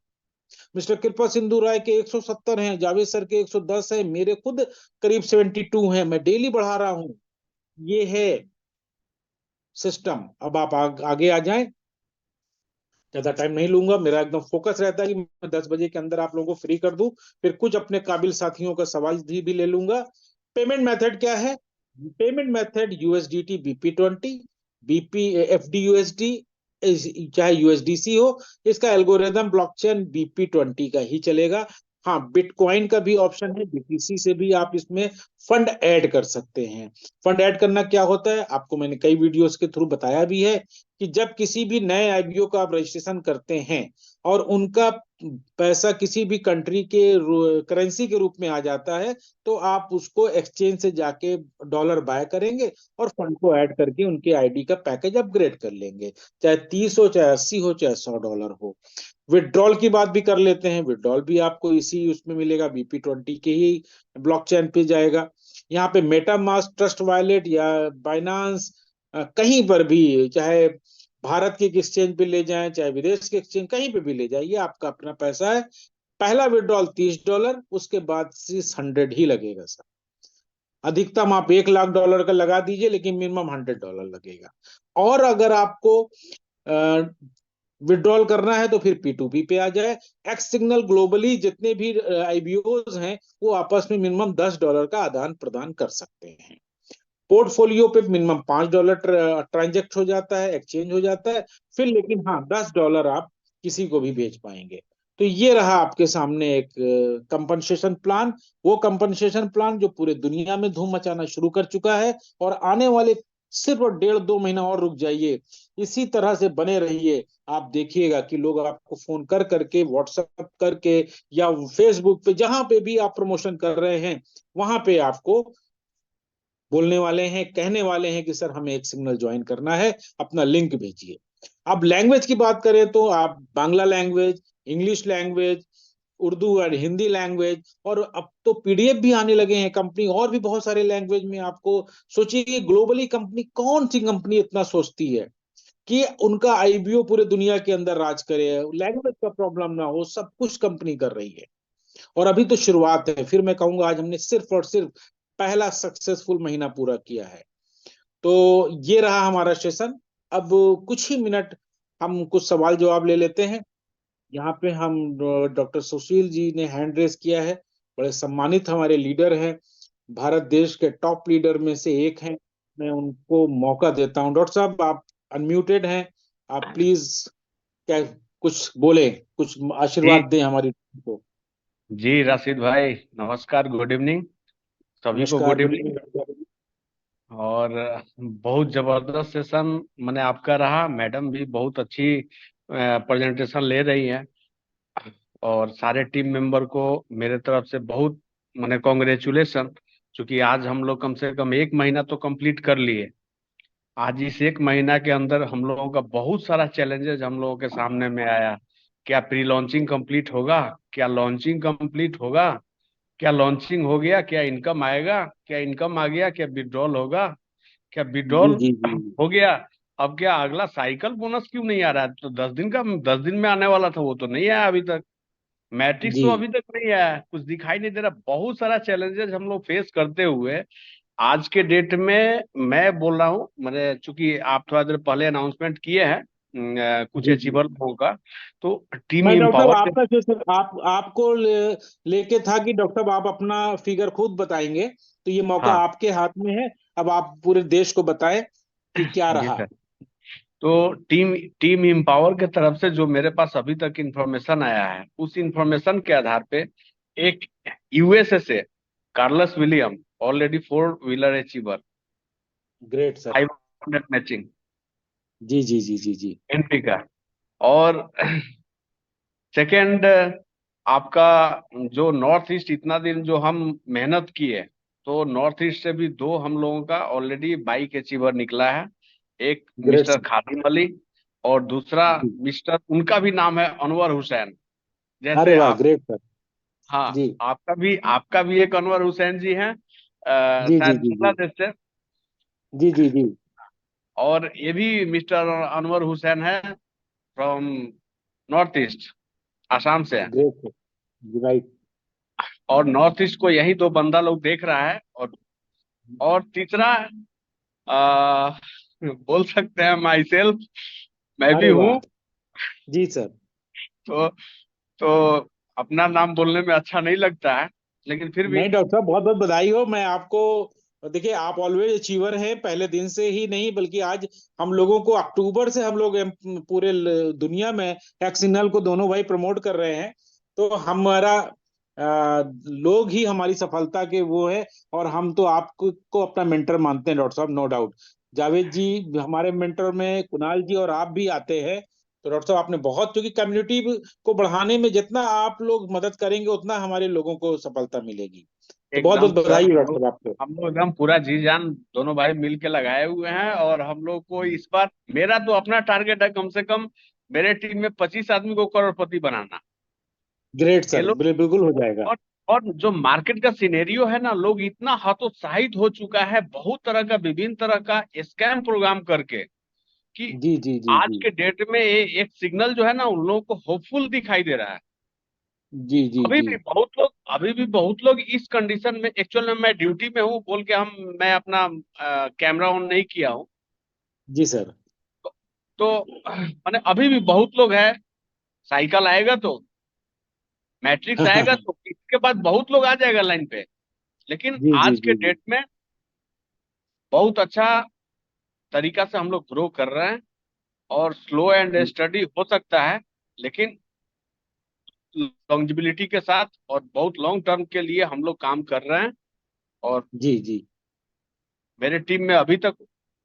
मिस्टर कृपा सिंधु राय के 170 हैं, जावेद सर के 110 है, मेरे खुद करीब 72 हैं। मैं डेली बढ़ा रहा हूं। ये है सिस्टम। अब आप आगे आ जाएं, ज्यादा टाइम नहीं लूंगा, मेरा एकदम फोकस रहता है कि मैं 10 बजे के अंदर आप लोगों को फ्री कर दूं, फिर कुछ अपने काबिल साथियों का सवाल भी ले लूंगा। पेमेंट मेथड क्या है? Payment method USDT BP20, BP FDUSD, चाहे USDC हो, इसका एल्गोरिदम ब्लॉकचेन BP20 का ही चलेगा। हाँ, बिटकॉइन का भी ऑप्शन है, BTC से भी आप इसमें फंड ऐड कर सकते हैं। फंड ऐड करना क्या होता है आपको मैंने कई वीडियोस के थ्रू बताया भी है, कि जब किसी भी नए IBO का आप रजिस्ट्रेशन करते हैं और उनका पैसा किसी भी कंट्री के करेंसी के रूप में आ जाता है, तो आप उसको एक्सचेंज से जाके डॉलर बाय करेंगे और फंड को ऐड करके उनके आईडी का पैकेज अपग्रेड कर लेंगे, चाहे 30 हो, चाहे 80 हो, चाहे $100 हो। विड्रॉल की बात भी कर लेते हैं। विड्रॉल भी आपको इसी उसमें मिलेगा, BP20 के ही ब्लॉकचेन पे जाएगा। यहाँ पे मेटामास्क, ट्रस्ट वॉलेट या बाइनांस, कहीं पर भी, चाहे भारत के एक्सचेंज पे ले जाएं, चाहे विदेश के एक्सचेंज, कहीं पे भी ले जाइए, आपका अपना पैसा है। पहला विड्रॉल $30, उसके बाद 600 ही लगेगा सर। अधिकतम आप $1,00,000 का लगा दीजिए, लेकिन मिनिमम $100 लगेगा। और अगर आपको विड्रॉल करना है तो फिर P2P पे आ जाए। एक्स सिग्नल ग्लोबली जितने भी IBOs हैं, वो आपस में मिनिमम $10 का आदान प्रदान कर सकते हैं। पोर्टफोलियो पे मिनिमम $5 ट्रांजेक्ट हो जाता है, एक्सचेंज हो जाता है, फिर लेकिन हाँ $10 आप किसी को भी भेज पाएंगे। तो ये रहा आपके सामने एक कंपनसेशन प्लान, वो कंपनसेशन प्लान जो पूरे दुनिया में धूम मचाना शुरू कर चुका है, और आने वाले सिर्फ 1.5-2 महीना और रुक जाइए, इसी तरह से बने रहिए। आप देखिएगा कि लोग आपको फोन कर करके, व्हाट्सएप करके, या फेसबुक पे, जहां पे भी आप प्रमोशन कर रहे हैं, वहां पे आपको बोलने वाले हैं, कहने वाले हैं कि सर हमें एक सिग्नल ज्वाइन करना है, अपना लिंक भेजिए। अब लैंग्वेज की बात करें तो आप Bangla language, English language, Urdu और हिंदी लैंग्वेज, और अब तो PDF भी आने लगे हैं कंपनी, और भी बहुत सारे लैंग्वेज में आपको। सोचिए कि ग्लोबली कंपनी, कौन सी कंपनी इतना सोचती है कि उनका IBO पूरे दुनिया के अंदर राज करे, लैंग्वेज का प्रॉब्लम ना हो, सब कुछ कंपनी कर रही है। और अभी तो शुरुआत है, फिर मैं कहूंगा आज हमने सिर्फ और सिर्फ पहला सक्सेसफुल महीना पूरा किया है। तो ये रहा हमारा सेशन। अब कुछ ही मिनट हम कुछ सवाल जवाब ले लेते हैं। यहाँ पे हम डॉक्टर सुशील जी ने हैंड रेस किया है, बड़े सम्मानित हमारे लीडर हैं, भारत देश के टॉप लीडर में से एक हैं। मैं उनको मौका देता हूँ। डॉक्टर साहब आप अनम्यूटेड हैं, आप प्लीज क्या कुछ बोले, कुछ जी आशीर्वाद दें हमारी टीम को। जी राशिद भाई, नमस्कार, गुड इवनिंग, सभी को नमस्कार, गुड गुड इवनिंग। इवनिंग। और बहुत जबरदस्त सेशन मैंने आपका रहा, मैडम भी बहुत अच्छी प्रेजेंटेशन ले रही हैं, और सारे टीम मेंबर को मेरे तरफ से बहुत मैंने कॉन्ग्रेचुलेशन, क्योंकि आज हम लोग कम से कम 1 महीना तो कंप्लीट कर लिए। आज इस 1 महीना के अंदर हम लोगों का बहुत सारा चैलेंजेस हम लोगों के सामने में आया। क्या प्री लॉन्चिंग कंप्लीट होगा, क्या लॉन्चिंग कंप्लीट होगा, क्या लॉन्चिंग हो गया, क्या इनकम आएगा, क्या इनकम आ गया, क्या विड्रॉल होगा, क्या जी विड्रॉल जी जी। हो गया, अब क्या अगला साइकिल बोनस क्यों नहीं आ रहा है? तो 10 दिन में आने वाला था, वो तो नहीं आया अभी तक। मैट्रिक्स जी तो अभी तक नहीं आया, कुछ दिखाई नहीं दे रहा। बहुत सारा चैलेंजेस हम लोग फेस करते हुए आज के डेट में मैं बोल रहा हूँ, मैंने चूंकि आप थोड़ा देर पहले अनाउंसमेंट किए हैं कुछ जी जी। अचीवर लोगों का, तो टीम मैं डॉक्टर साहब एम्पावर के। आपका जो आपको लेके था कि डॉक्टर साहब आप अपना फिगर खुद बताएंगे, तो ये मौका हाँ आपके हाथ में है। अब आप पूरे देश को बताएं कि क्या जी रहा। सर। तो टीम टीम एम्पावर के तरफ से जो मेरे पास अभी तक इंफॉर्मेशन आया है, उस इंफॉर्मेशन के आधार पे एक यूएसए से Carlos William, already 4 wheeler achiever, great sir. 500 matching जी जी जी जी जी। एंट्री का। और सेकंड, आपका जो नॉर्थ ईस्ट, इतना दिन जो हम मेहनत किए, तो नॉर्थ ईस्ट से भी 2 हम लोगों का ऑलरेडी बाइक अचीवर निकला है। एक ग्रेट मिस्टर सर। खादिम अली, और दूसरा जी। मिस्टर, उनका भी नाम है अनवर हुसैन। अरे जैसे वाह, आप, ग्रेट सर। हाँ, जी आपका भी एक अनवर हुसैन जी हैं, जी जी शायद जी जी बांग्लादेश से। जी जी जी। और ये भी मिस्टर अनवर हुसैन है, फ्रॉम नॉर्थ ईस्ट, आसाम से है। Great sir. जी राइट। और नॉर्थ ईस्ट को यही 2 बंदा लोग देख रहा है। और तीसरा, आ, बोल सकते हैं माई सेल्फ, मैं भी अरे हूँ। वाह। जी सर। तो तो अपना नाम बोलने में अच्छा नहीं लगता है, लेकिन फिर भी। नहीं डॉक्टर साहब, बहुत बहुत बधाई हो। मैं आपको, देखिए आप ऑलवेज अचीवर हैं, पहले दिन से ही नहीं बल्कि आज हम लोगों को अक्टूबर से हम लोग पूरे दुनिया में एक्सिनल को दोनों भाई प्रमोट कर रहे हैं। तो हमारा लोग ही हमारी सफलता के वो है। और हम तो आपको को अपना मेंटर मानते हैं डॉक्टर साहब, नो डाउट। जावेद जी हमारे मेंटर में, कुणाल जी और आप भी आते हैं। तो डॉक्टर साहब आपने बहुत, क्योंकि कम्युनिटी को बढ़ाने में जितना आप लोग मदद करेंगे उतना हमारे लोगों को सफलता मिलेगी। तो बहुत एकदम बहुत सर, बधाई हो डॉक्टर साहब आपको। हम लोग एकदम पूरा जी जान दोनों भाई मिल के लगाए हुए हैं। और हम लोग को इस बार, मेरा तो अपना टारगेट है कम से कम मेरे टीम में 25 आदमी को करोड़पति बनाना। ग्रेट ये सर, लोग, बिल्कुल हो जाएगा। और और जो मार्केट का सिनेरियो है ना, लोग इतना हतोत्साहित हो चुका है बहुत तरह का, विभिन्न तरह का स्कैम प्रोग्राम करके, कि जी जी जी आज जी के डेट में एक सिग्नल जो है ना, उन लोगों को होपफुल दिखाई दे रहा है। जी जी जी। अभी भी बहुत लोग इस कंडीशन में, एक्चुअल में मैं ड्यूटी में हूँ बोल के मैं अपना कैमरा ऑन नहीं किया हूँ। जी सर। तो माने अभी भी बहुत लोग हैं, साइकिल आएगा तो, मैट्रिक्स आएगा तो, इसके बाद बहुत लोग आ जाएगा लाइन पे। लेकिन जी जी आज के जी जी। डेट में बहुत अच्छा तरीका से हम लोग ग्रो कर रहे हैं। और स्लो एंड स्टडी हो सकता है, लेकिन लॉन्जिबिलिटी के साथ और बहुत लॉन्ग टर्म के लिए हम लोग काम कर रहे हैं। और जी जी। मेरे टीम में अभी तक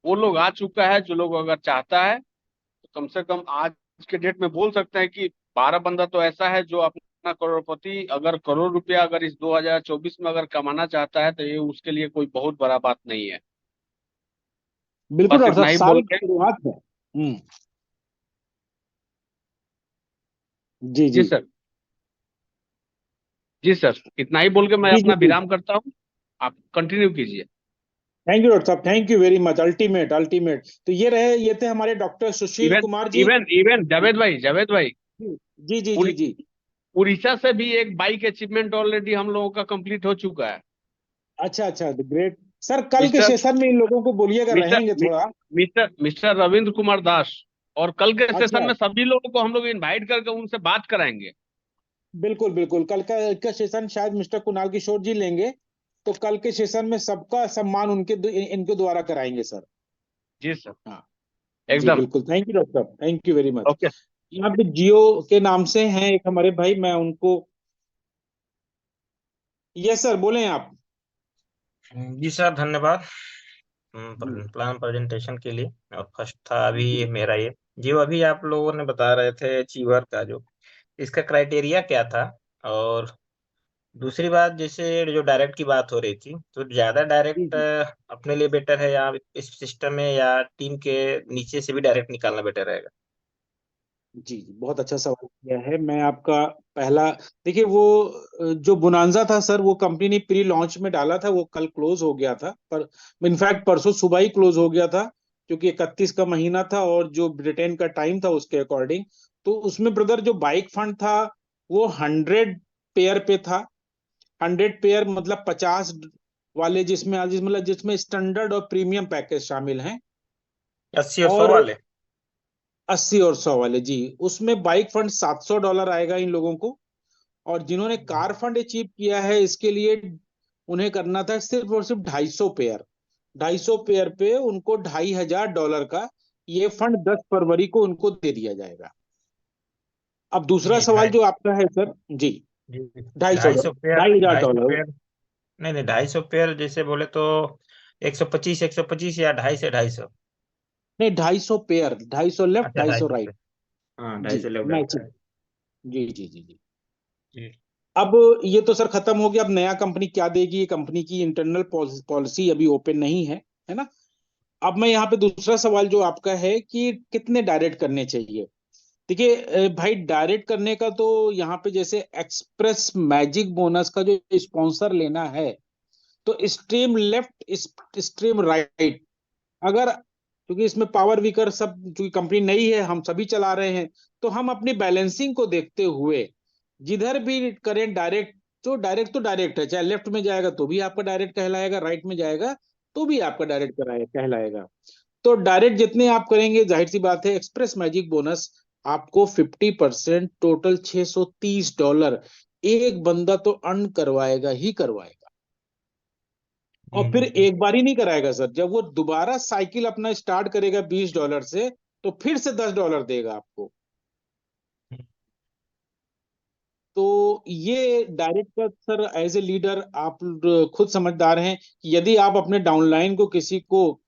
वो लोग आ चुका है जो लोग अगर चाहता है, तो कम से कम आज के डेट में बोल सकते हैं कि 12 बंदा तो ऐसा है जो अपना करोड़पति, अगर करोड़ रुपया अगर इस 2024 में अगर कमाना चाहता है, तो ये उसके लिए कोई बहुत बड़ा बात नहीं है। बिल्कुल बस डॉक्टर साहब, इतना ही साल बोल की के। शुरुआत है। जी जी जी सर। जी सर, इतना ही बोल के मैं जी जी अपना जी। विराम करता हूँ। आप कंटिन्यू कीजिए। थैंक यू डॉक्टर साहब, thank you very much. Ultimate ultimate. तो ये थे हमारे डॉक्टर सुशील even Kumar ji. Even even Javed भाई, जी जी जी उड़ी- जी। उड़ीसा से भी एक बाइक अचीवमेंट ऑलरेडी हम लोगों का कंप्लीट हो चुका है। अच्छा अच्छा, ग्रेट सर। कल के मिस्टर सेशन में इन लोगों को बोलिएगा, मिस्टर रहेंगे मि- थोड़ा। मिस्टर रविंद्र कुमार दास। और कल के सेशन अच्छा। में सभी लोगों को हम लोग इनवाइट करके उनसे बात कराएंगे। बिल्कुल बिल्कुल, कल का सेशन शायद मिस्टर कुणाल किशोर जी लेंगे। तो कल के सेशन में सबका सम्मान इनके द्वारा कराएंगे सर। जी सर। हाँ। जी एकदम। बिल्कुल, थैंक यू डॉक्टर साहब, thank you very much. Okay. यहाँ पे जियो के नाम से हैं एक हमारे भाई, मैं उनको, यस सर बोले आप। जी सर, धन्यवाद जी प्लान प्रेजेंटेशन के लिए। और फर्स्ट था अभी जी मेरा ये, जो अभी आप लोगों ने बता रहे थे अचीवर का, जो इसका क्राइटेरिया क्या था। और दूसरी बात, जैसे जो डायरेक्ट की बात हो रही थी, तो ज्यादा जी डायरेक्ट जी अपने लिए बेटर है, या इस सिस्टम में, या टीम के नीचे से भी डायरेक्ट निकालना बेटर रहेगा। जी जी, बहुत अच्छा सवाल किया है। मैं आपका पहला, देखिए वो जो बोनांजा था सर, वो कंपनी ने प्री लॉन्च में डाला था, वो कल क्लोज हो गया था। पर इनफैक्ट परसों सुबह ही क्लोज हो गया था, क्योंकि 31 का महीना था और जो ब्रिटेन का टाइम था उसके अकॉर्डिंग। तो उसमें ब्रदर जो बाइक फंड था वो 100 पेयर पे था। 100 पेयर मतलब 50 वाले, जिसमें मतलब जिसमें स्टैंडर्ड और प्रीमियम पैकेज शामिल हैं, 80 और 100 और वाले? 80 और 100 वाले जी। उसमें बाइक फंड $700 आएगा इन लोगों को। और जिन्होंने कार फंड अचीव किया है, इसके लिए उन्हें करना था सिर्फ और सिर्फ 250 पेयर। 250 पेयर पे उनको $2500 का ये फंड 10 फरवरी को उनको दे दिया जाएगा। अब दूसरा नहीं, सवाल ढाई जो आपका है सर जी, जी, 250 250 पेयर, ढाई हजार 250 पेयर। डॉलर नहीं नहीं, 250 पेयर जैसे बोले तो 125 या 250 नहीं, 250 पेयर, 250 लेफ्ट, अच्छा, 250 250 राइट। पे। हाँ, जी, 250 लेफ्ट राइट मैचिंग। है। जी जी जी जी। जी। अब ये तो सर खत्म हो गया। अब नया कंपनी क्या देगी, ये कंपनी की इंटरनल पॉलिसी अभी ओपन नहीं है ना। अब मैं यहाँ पे दूसरा सवाल जो आपका है कि कितने डायरेक्ट करने चाहिए। देखिए भाई, डायरेक्ट करने का तो यहाँ पे जैसे एक्सप्रेस मैजिक बोनस का जो स्पॉन्सर लेना है, तो स्ट्रीम लेफ्ट, स्ट्रीम राइट, अगर, क्योंकि इसमें पावर वीकर सब, क्योंकि कंपनी नई है, हम सभी चला रहे हैं, तो हम अपनी बैलेंसिंग को देखते हुए जिधर भी करें डायरेक्ट, तो डायरेक्ट है, चाहे लेफ्ट में जाएगा तो भी आपका डायरेक्ट कहलाएगा, राइट में जाएगा तो भी आपका डायरेक्ट कहलाएगा। तो डायरेक्ट जितने आप करेंगे, जाहिर सी बात है, एक्सप्रेस मैजिक बोनस आपको 50%, टोटल $630 एक बंदा तो अर्न करवाएगा ही करवाएगा। और फिर हम्म। एक बार ही नहीं कराएगा सर, जब वो दोबारा साइकिल अपना स्टार्ट करेगा $20 से, तो फिर से $10 देगा आपको। तो ये डायरेक्ट का सर, एज ए लीडर आप खुद समझदार हैं कि यदि आप अपने डाउनलाइन को किसी को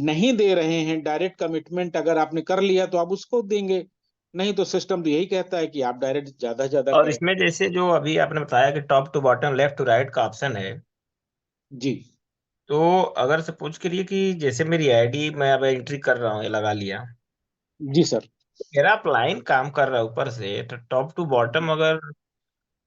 नहीं दे रहे हैं डायरेक्ट कमिटमेंट, अगर आपने कर लिया तो आप उसको देंगे, नहीं तो सिस्टम तो यही कहता है कि आप डायरेक्ट ज्यादा से ज्यादा और करें। इसमें जैसे जो अभी आपने बताया कि top to bottom, left to right का ऑप्शन है, जी तो अगर सपोज करिए कि जैसे मेरी आईडी मैं अब एंट्री कर रहा हूँ, ये लगा लिया, जी सर। मेरा अपलाइन काम कर रहा है ऊपर से, तो टॉप टू बॉटम अगर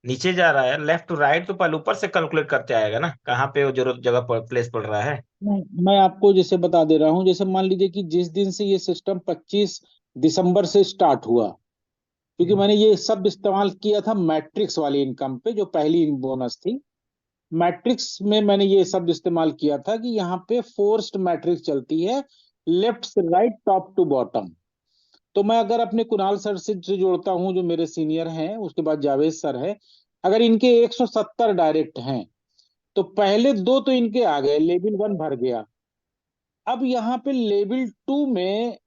नीचे जा रहा है, लेफ्ट टू राइट तो पहले ऊपर से कैलकुलेट करते आएगा ना, कहाँ पे वो जरूरत जगह पर प्लेस पड़ रहा है। मैं आपको जैसे बता दे रहा हूँ, जैसे मान लीजिए कि जिस दिन से ये सिस्टम 25 दिसंबर से स्टार्ट हुआ, क्योंकि हम्म। मैंने ये सब इस्तेमाल किया था मैट्रिक्स वाली इनकम पे, जो पहली बोनस थी। मैट्रिक्स में मैंने ये सब इस्तेमाल किया था कि यहाँ पे फोर्स्ड मैट्रिक्स चलती है, लेफ्ट से राइट, टॉप टू बॉटम। तो मैं अगर अपने कुणाल सर से जोड़ता हूँ, जो मेरे सीनियर हैं, उसके बाद जावेद सर है, अगर इनके 170 डायरेक्ट हैं, तो पहले दो तो इनके आ गए, लेवल 1 भर गया। अब यहाँ पे लेवल 2 में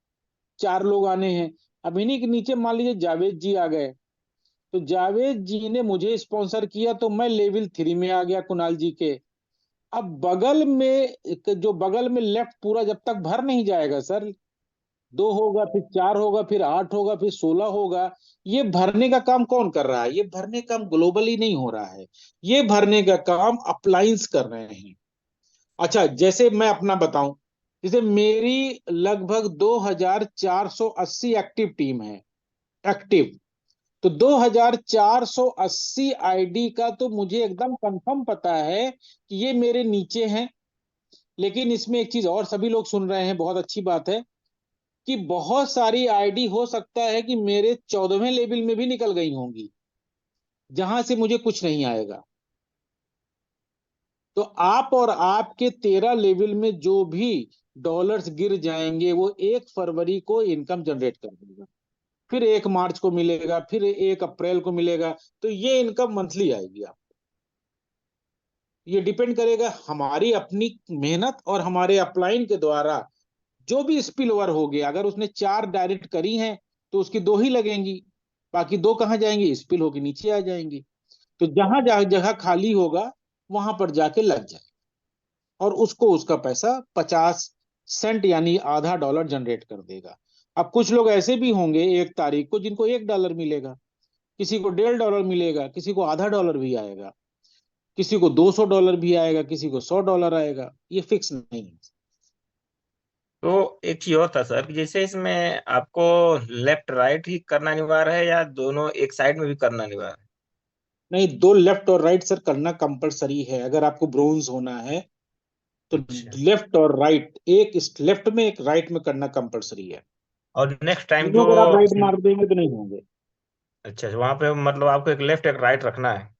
4 लोग आने हैं। अब इन्हीं के नीचे मान लीजिए जावेद जी आ गए, तो जावेद जी ने मुझे स्पॉन्सर किया, तो मैं लेवल 3 में आ गया कुणाल जी के। अब बगल में, जो बगल में लेफ्ट पूरा जब तक भर नहीं जाएगा सर, 2 होगा, फिर 4 होगा, फिर 8 होगा, फिर 16 होगा, ये भरने का काम कौन कर रहा है? ये भरने का काम ग्लोबली नहीं हो रहा है, ये भरने का काम अप्लायंस कर रहे हैं। अच्छा, जैसे मैं अपना बताऊं, जैसे मेरी लगभग 2480 एक्टिव टीम है, एक्टिव। तो 2480 आईडी का तो मुझे एकदम कंफर्म पता है कि ये मेरे नीचे हैं। लेकिन इसमें एक चीज और सभी लोग सुन रहे हैं, बहुत अच्छी बात है, कि बहुत सारी आईडी हो सकता है कि मेरे 14वें लेवल में भी निकल गई होंगी, जहां से मुझे कुछ नहीं आएगा। तो आप और आपके 13 लेवल में जो भी डॉलर्स गिर जाएंगे, वो 1 फरवरी को इनकम जनरेट कर देगा, फिर 1 मार्च को मिलेगा, फिर 1 अप्रैल को मिलेगा। तो ये इनकम मंथली आएगी आप। ये डिपेंड करेगा हमारी अपनी मेहनत और हमारे अपलाइन के द्वारा जो भी स्पिल ओवर हो गया। अगर उसने 4 डायरेक्ट करी हैं, तो उसकी 2 ही लगेंगी, बाकी 2 कहाँ जाएंगी? स्पिल होके नीचे आ जाएंगी। तो जहां जहां जगह खाली होगा, वहां पर जाके लग जाए, और उसको उसका पैसा 50 सेंट यानी $0.50 जनरेट कर देगा। अब कुछ लोग ऐसे भी होंगे 1 तारीख को, जिनको $1 मिलेगा, किसी को $1.50 मिलेगा, किसी को $0.50 भी आएगा, किसी को $200 भी आएगा, किसी को $100 आएगा। ये फिक्स नहीं है। तो एक चीज और था सर, कि जैसे इसमें आपको लेफ्ट राइट ही करना अनिवार्य है या दोनों एक साइड में भी करना अनिवार्य है? नहीं, 2 लेफ्ट और राइट सर करना कंपलसरी है, अगर आपको ब्रोंज होना है तो। अच्छा। लेफ्ट और राइट, एक इस लेफ्ट में एक राइट में करना कंपलसरी है। और नेक्स्ट टाइम दोनों जो, अगर आप राइट मार देंगे तो नहीं होंगे। अच्छा, वहां पे मतलब आपको एक लेफ्ट एक राइट रखना है?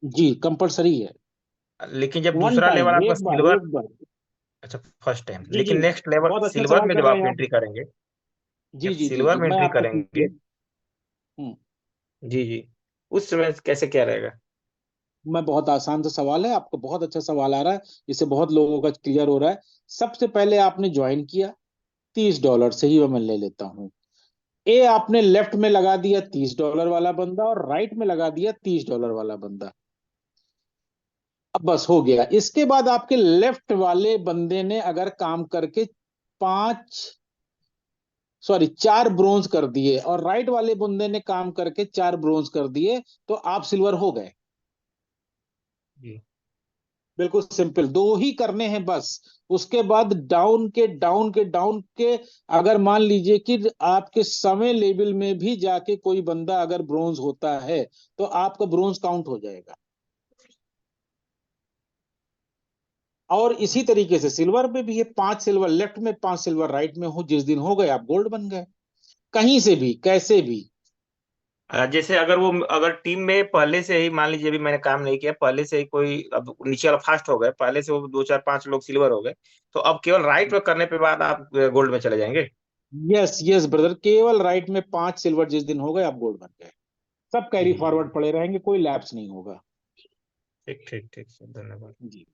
जी, कंपलसरी है। लेकिन जब वन दूसरा लेवल टाइम, आपका एक बार सिल्वर, एक बार। अच्छा फर्स्ट टाइम, जी जी, लेकिन नेक्स्ट लेवल बहुत अच्छा सिल्वर सवाल में कर जब रहे आप हैं आप। एंट्री करेंगे, जी जब जी जी सिल्वर जी, में मैं एंट्री आपको करेंगे, पूछिए। हम्म, जी जी, उस समय कैसे क्या रहेगा? मैं बहुत आसान सा सवाल है, आपको बहुत अच्छा सवाल आ रहा है, इससे बहुत लोगों का क्लियर हो रहा है। सबसे पहले आपने ज्वाइन किया $30 से ही, मैं ले लेता हूँ। ए आपने लेफ्ट में लगा दिया $30 वाला बंदा, और राइट में लगा दिया $30 वाला बंदा। अब बस हो गया। इसके बाद आपके लेफ्ट वाले बंदे ने अगर काम करके पांच, सॉरी 4 ब्रोंज कर दिए, और राइट वाले बंदे ने काम करके 4 ब्रोंज कर दिए, तो आप सिल्वर हो गए। जी बिल्कुल सिंपल, दो ही करने हैं बस। उसके बाद डाउन के डाउन के डाउन के, अगर मान लीजिए कि आपके समय लेवल में भी जाके कोई बंदा अगर ब्रोंज होता है, तो आपका ब्रोंज काउंट हो जाएगा। और इसी तरीके से सिल्वर में भी है, 5 सिल्वर लेफ्ट में, 5 सिल्वर राइट में हो, जिस दिन हो गए आप गोल्ड बन गए, कहीं से भी कैसे भी। जैसे अगर वो, अगर टीम में पहले से ही मान लीजिए अभी मैंने काम नहीं किया, पहले से ही कोई अब नीचे वाला फास्ट हो गए, पहले से वो 2 4 5 लोग सिल्वर हो गए, तो अब केवल राइट में करने पे बाद आप गोल्ड में चले जाएंगे? यस यस ब्रदर, केवल राइट में 5 सिल्वर जिस दिन हो गए आप गोल्ड बन गए। सब कैरी जी जी, फॉरवर्ड पड़े रहेंगे, कोई लैप्स नहीं होगा। ठीक ठीक ठीक सर, धन्यवाद। जी।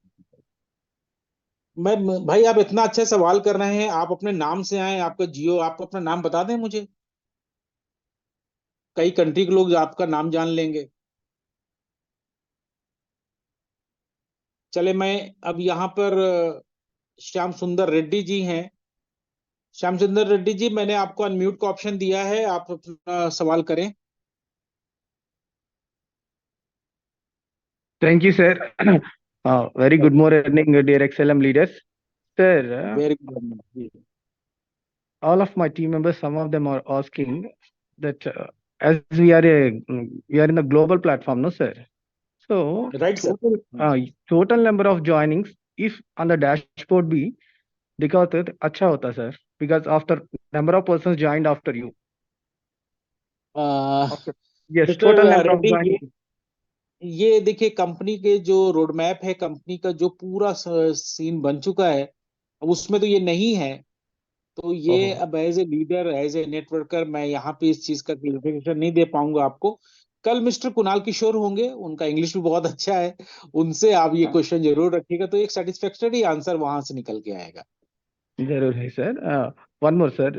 मैं भाई, आप इतना अच्छा सवाल कर रहे हैं, आप अपने नाम से आए, आपका जियो, आप अपना नाम बता दें मुझे। कई कंट्री के लोग आपका नाम जान लेंगे। चले, मैं अब यहाँ पर श्याम सुंदर रेड्डी जी हैं। श्याम सुंदर रेड्डी जी, मैंने आपको अनम्यूट का ऑप्शन दिया है, आप अपना सवाल करें। Thank you, sir. Very good morning, dear XLM leaders. Sir, very good. all of my team members, some of them are asking that as we are in the global platform, no, sir. So right sir. total number of joinings, if on the dashboard be दिखाते तो अच्छा होता sir, because after number of persons joined after you. Okay. Yes, mister total number of Reddy, joining. ये देखिए, कंपनी के जो रोड मैप है, कंपनी का जो पूरा सीन बन चुका है, अब उसमें तो ये नहीं है। तो ये ओहो, अब as a leader, as a networker, मैं यहाँ पे इस चीज का क्लेरिफिकेशन नहीं दे पाऊंगा आपको। कल मिस्टर कुणाल किशोर होंगे, उनका इंग्लिश भी बहुत अच्छा है, उनसे आप ये क्वेश्चन जरूर रखिएगा, तो एक सेटिस्फैक्टरी आंसर वहां से निकल के आएगा। जरूर है sir. One more sir,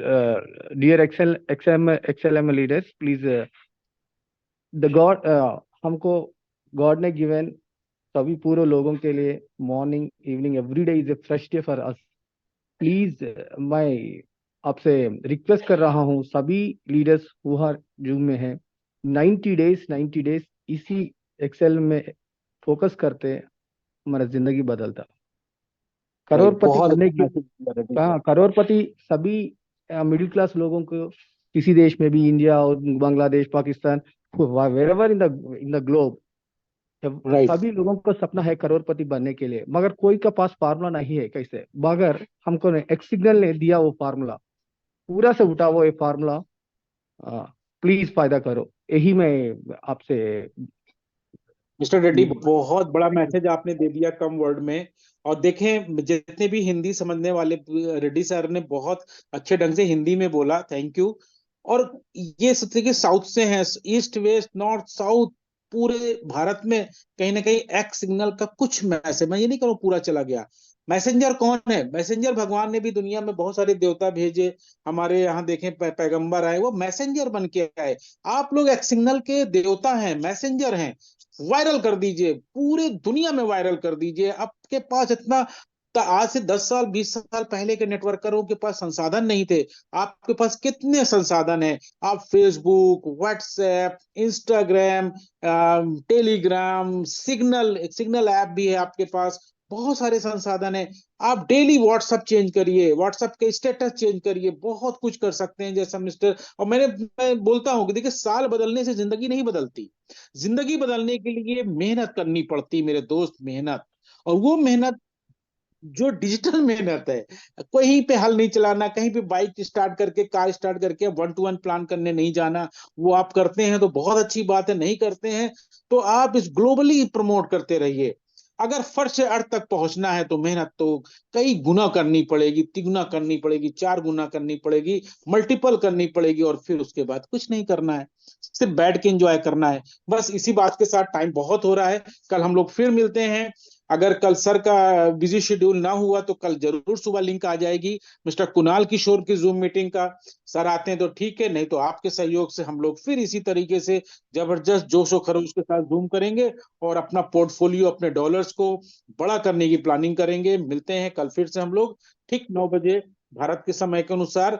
dear XLM leaders, please. The God हमको गॉड ने गिवन सभी पूरे लोगों के लिए morning evening every day is a fresh day for us. Please मैं आपसे रिक्वेस्ट कर रहा हूँ सभी लीडर्स हु आर जूम में हैं, 90 डेज इसी एक्सेल में फोकस करते हमारा जिंदगी बदलता। राइट, करोड़पति बहुत बनने अच्छा की, मैसेज दिया रेड्डी हाँ सर। करोड़पति सभी मिडिल क्लास लोगों को किसी देश में भी, इंडिया और Bangladesh Pakistan, wherever in the globe, right. सभी लोगों का सपना है करोड़पति बनने के लिए, मगर कोई का पास फार्मूला नहीं है कैसे। मगर हमको ने एक सिग्नल ने दिया वो फार्मूला, पूरा से उठा वो ये फार्मूला, प्लीज फायदा करो, यही मैं आपसे। मिस्टर रेड्डी, बहुत बड़ा मैसेज आपने दे दिया कम वर्ड में। और देखें, जितने भी हिंदी समझने वाले, रेड्डी सर ने बहुत अच्छे ढंग से हिंदी में बोला, थैंक यू। और ये सोचिए कि साउथ से हैं, ईस्ट वेस्ट नॉर्थ साउथ, पूरे भारत में कहीं ना कहीं एक्स सिग्नल का कुछ मैसेज, मैं ये नहीं कहूँ पूरा चला गया। मैसेंजर कौन है? मैसेंजर भगवान ने भी दुनिया में बहुत सारे देवता भेजे, हमारे यहाँ देखें पैगंबर आए, वो मैसेंजर बन के आए। आप लोग एक्स सिग्नल के देवता हैं, मैसेंजर हैं। वायरल कर दीजिए, पूरे दुनिया में वायरल कर दीजिए। आपके पास इतना, आज से 10 साल 20 साल पहले के नेटवर्करों के पास संसाधन नहीं थे, आपके पास कितने संसाधन हैं। आप Facebook, WhatsApp, Instagram, Telegram, signal, signal app भी है आपके पास, बहुत सारे संसाधन है। आप डेली व्हाट्सएप चेंज करिए, व्हाट्सएप के स्टेटस चेंज करिए, बहुत कुछ कर सकते हैं जैसा मिस्टर। और मैं बोलता हूँ कि देखिए, साल बदलने से जिंदगी नहीं बदलती, जिंदगी बदलने के लिए मेहनत करनी पड़ती मेरे दोस्त, मेहनत। और वो मेहनत जो डिजिटल मेहनत है, कहीं पे हल नहीं चलाना, कहीं पे बाइक स्टार्ट करके, कार स्टार्ट करके 1 to 1 प्लान करने नहीं जाना। वो आप करते हैं तो बहुत अच्छी बात है, नहीं करते हैं तो आप इस ग्लोबली प्रमोट करते रहिए। अगर फर्श से अर्थ तक पहुंचना है तो मेहनत तो कई गुना करनी पड़ेगी, तिगुना करनी पड़ेगी, 4 गुना करनी पड़ेगी, मल्टीपल करनी पड़ेगी, और फिर उसके बाद कुछ नहीं करना है, सिर्फ बैठ के एंजॉय करना है। बस इसी बात के साथ टाइम बहुत हो रहा है, कल हम लोग फिर मिलते हैं। अगर कल सर का बिजी शेड्यूल ना हुआ तो कल जरूर सुबह लिंक आ जाएगी मिस्टर कुणाल किशोर की जूम मीटिंग का। सर आते हैं तो ठीक है, नहीं तो आपके सहयोग से हम लोग फिर इसी तरीके से जबरदस्त जोश और खरोश के साथ जूम करेंगे और अपना पोर्टफोलियो, अपने डॉलर्स को बड़ा करने की प्लानिंग करेंगे। मिलते हैं कल फिर से हम लोग ठीक 9 बजे भारत के समय के अनुसार।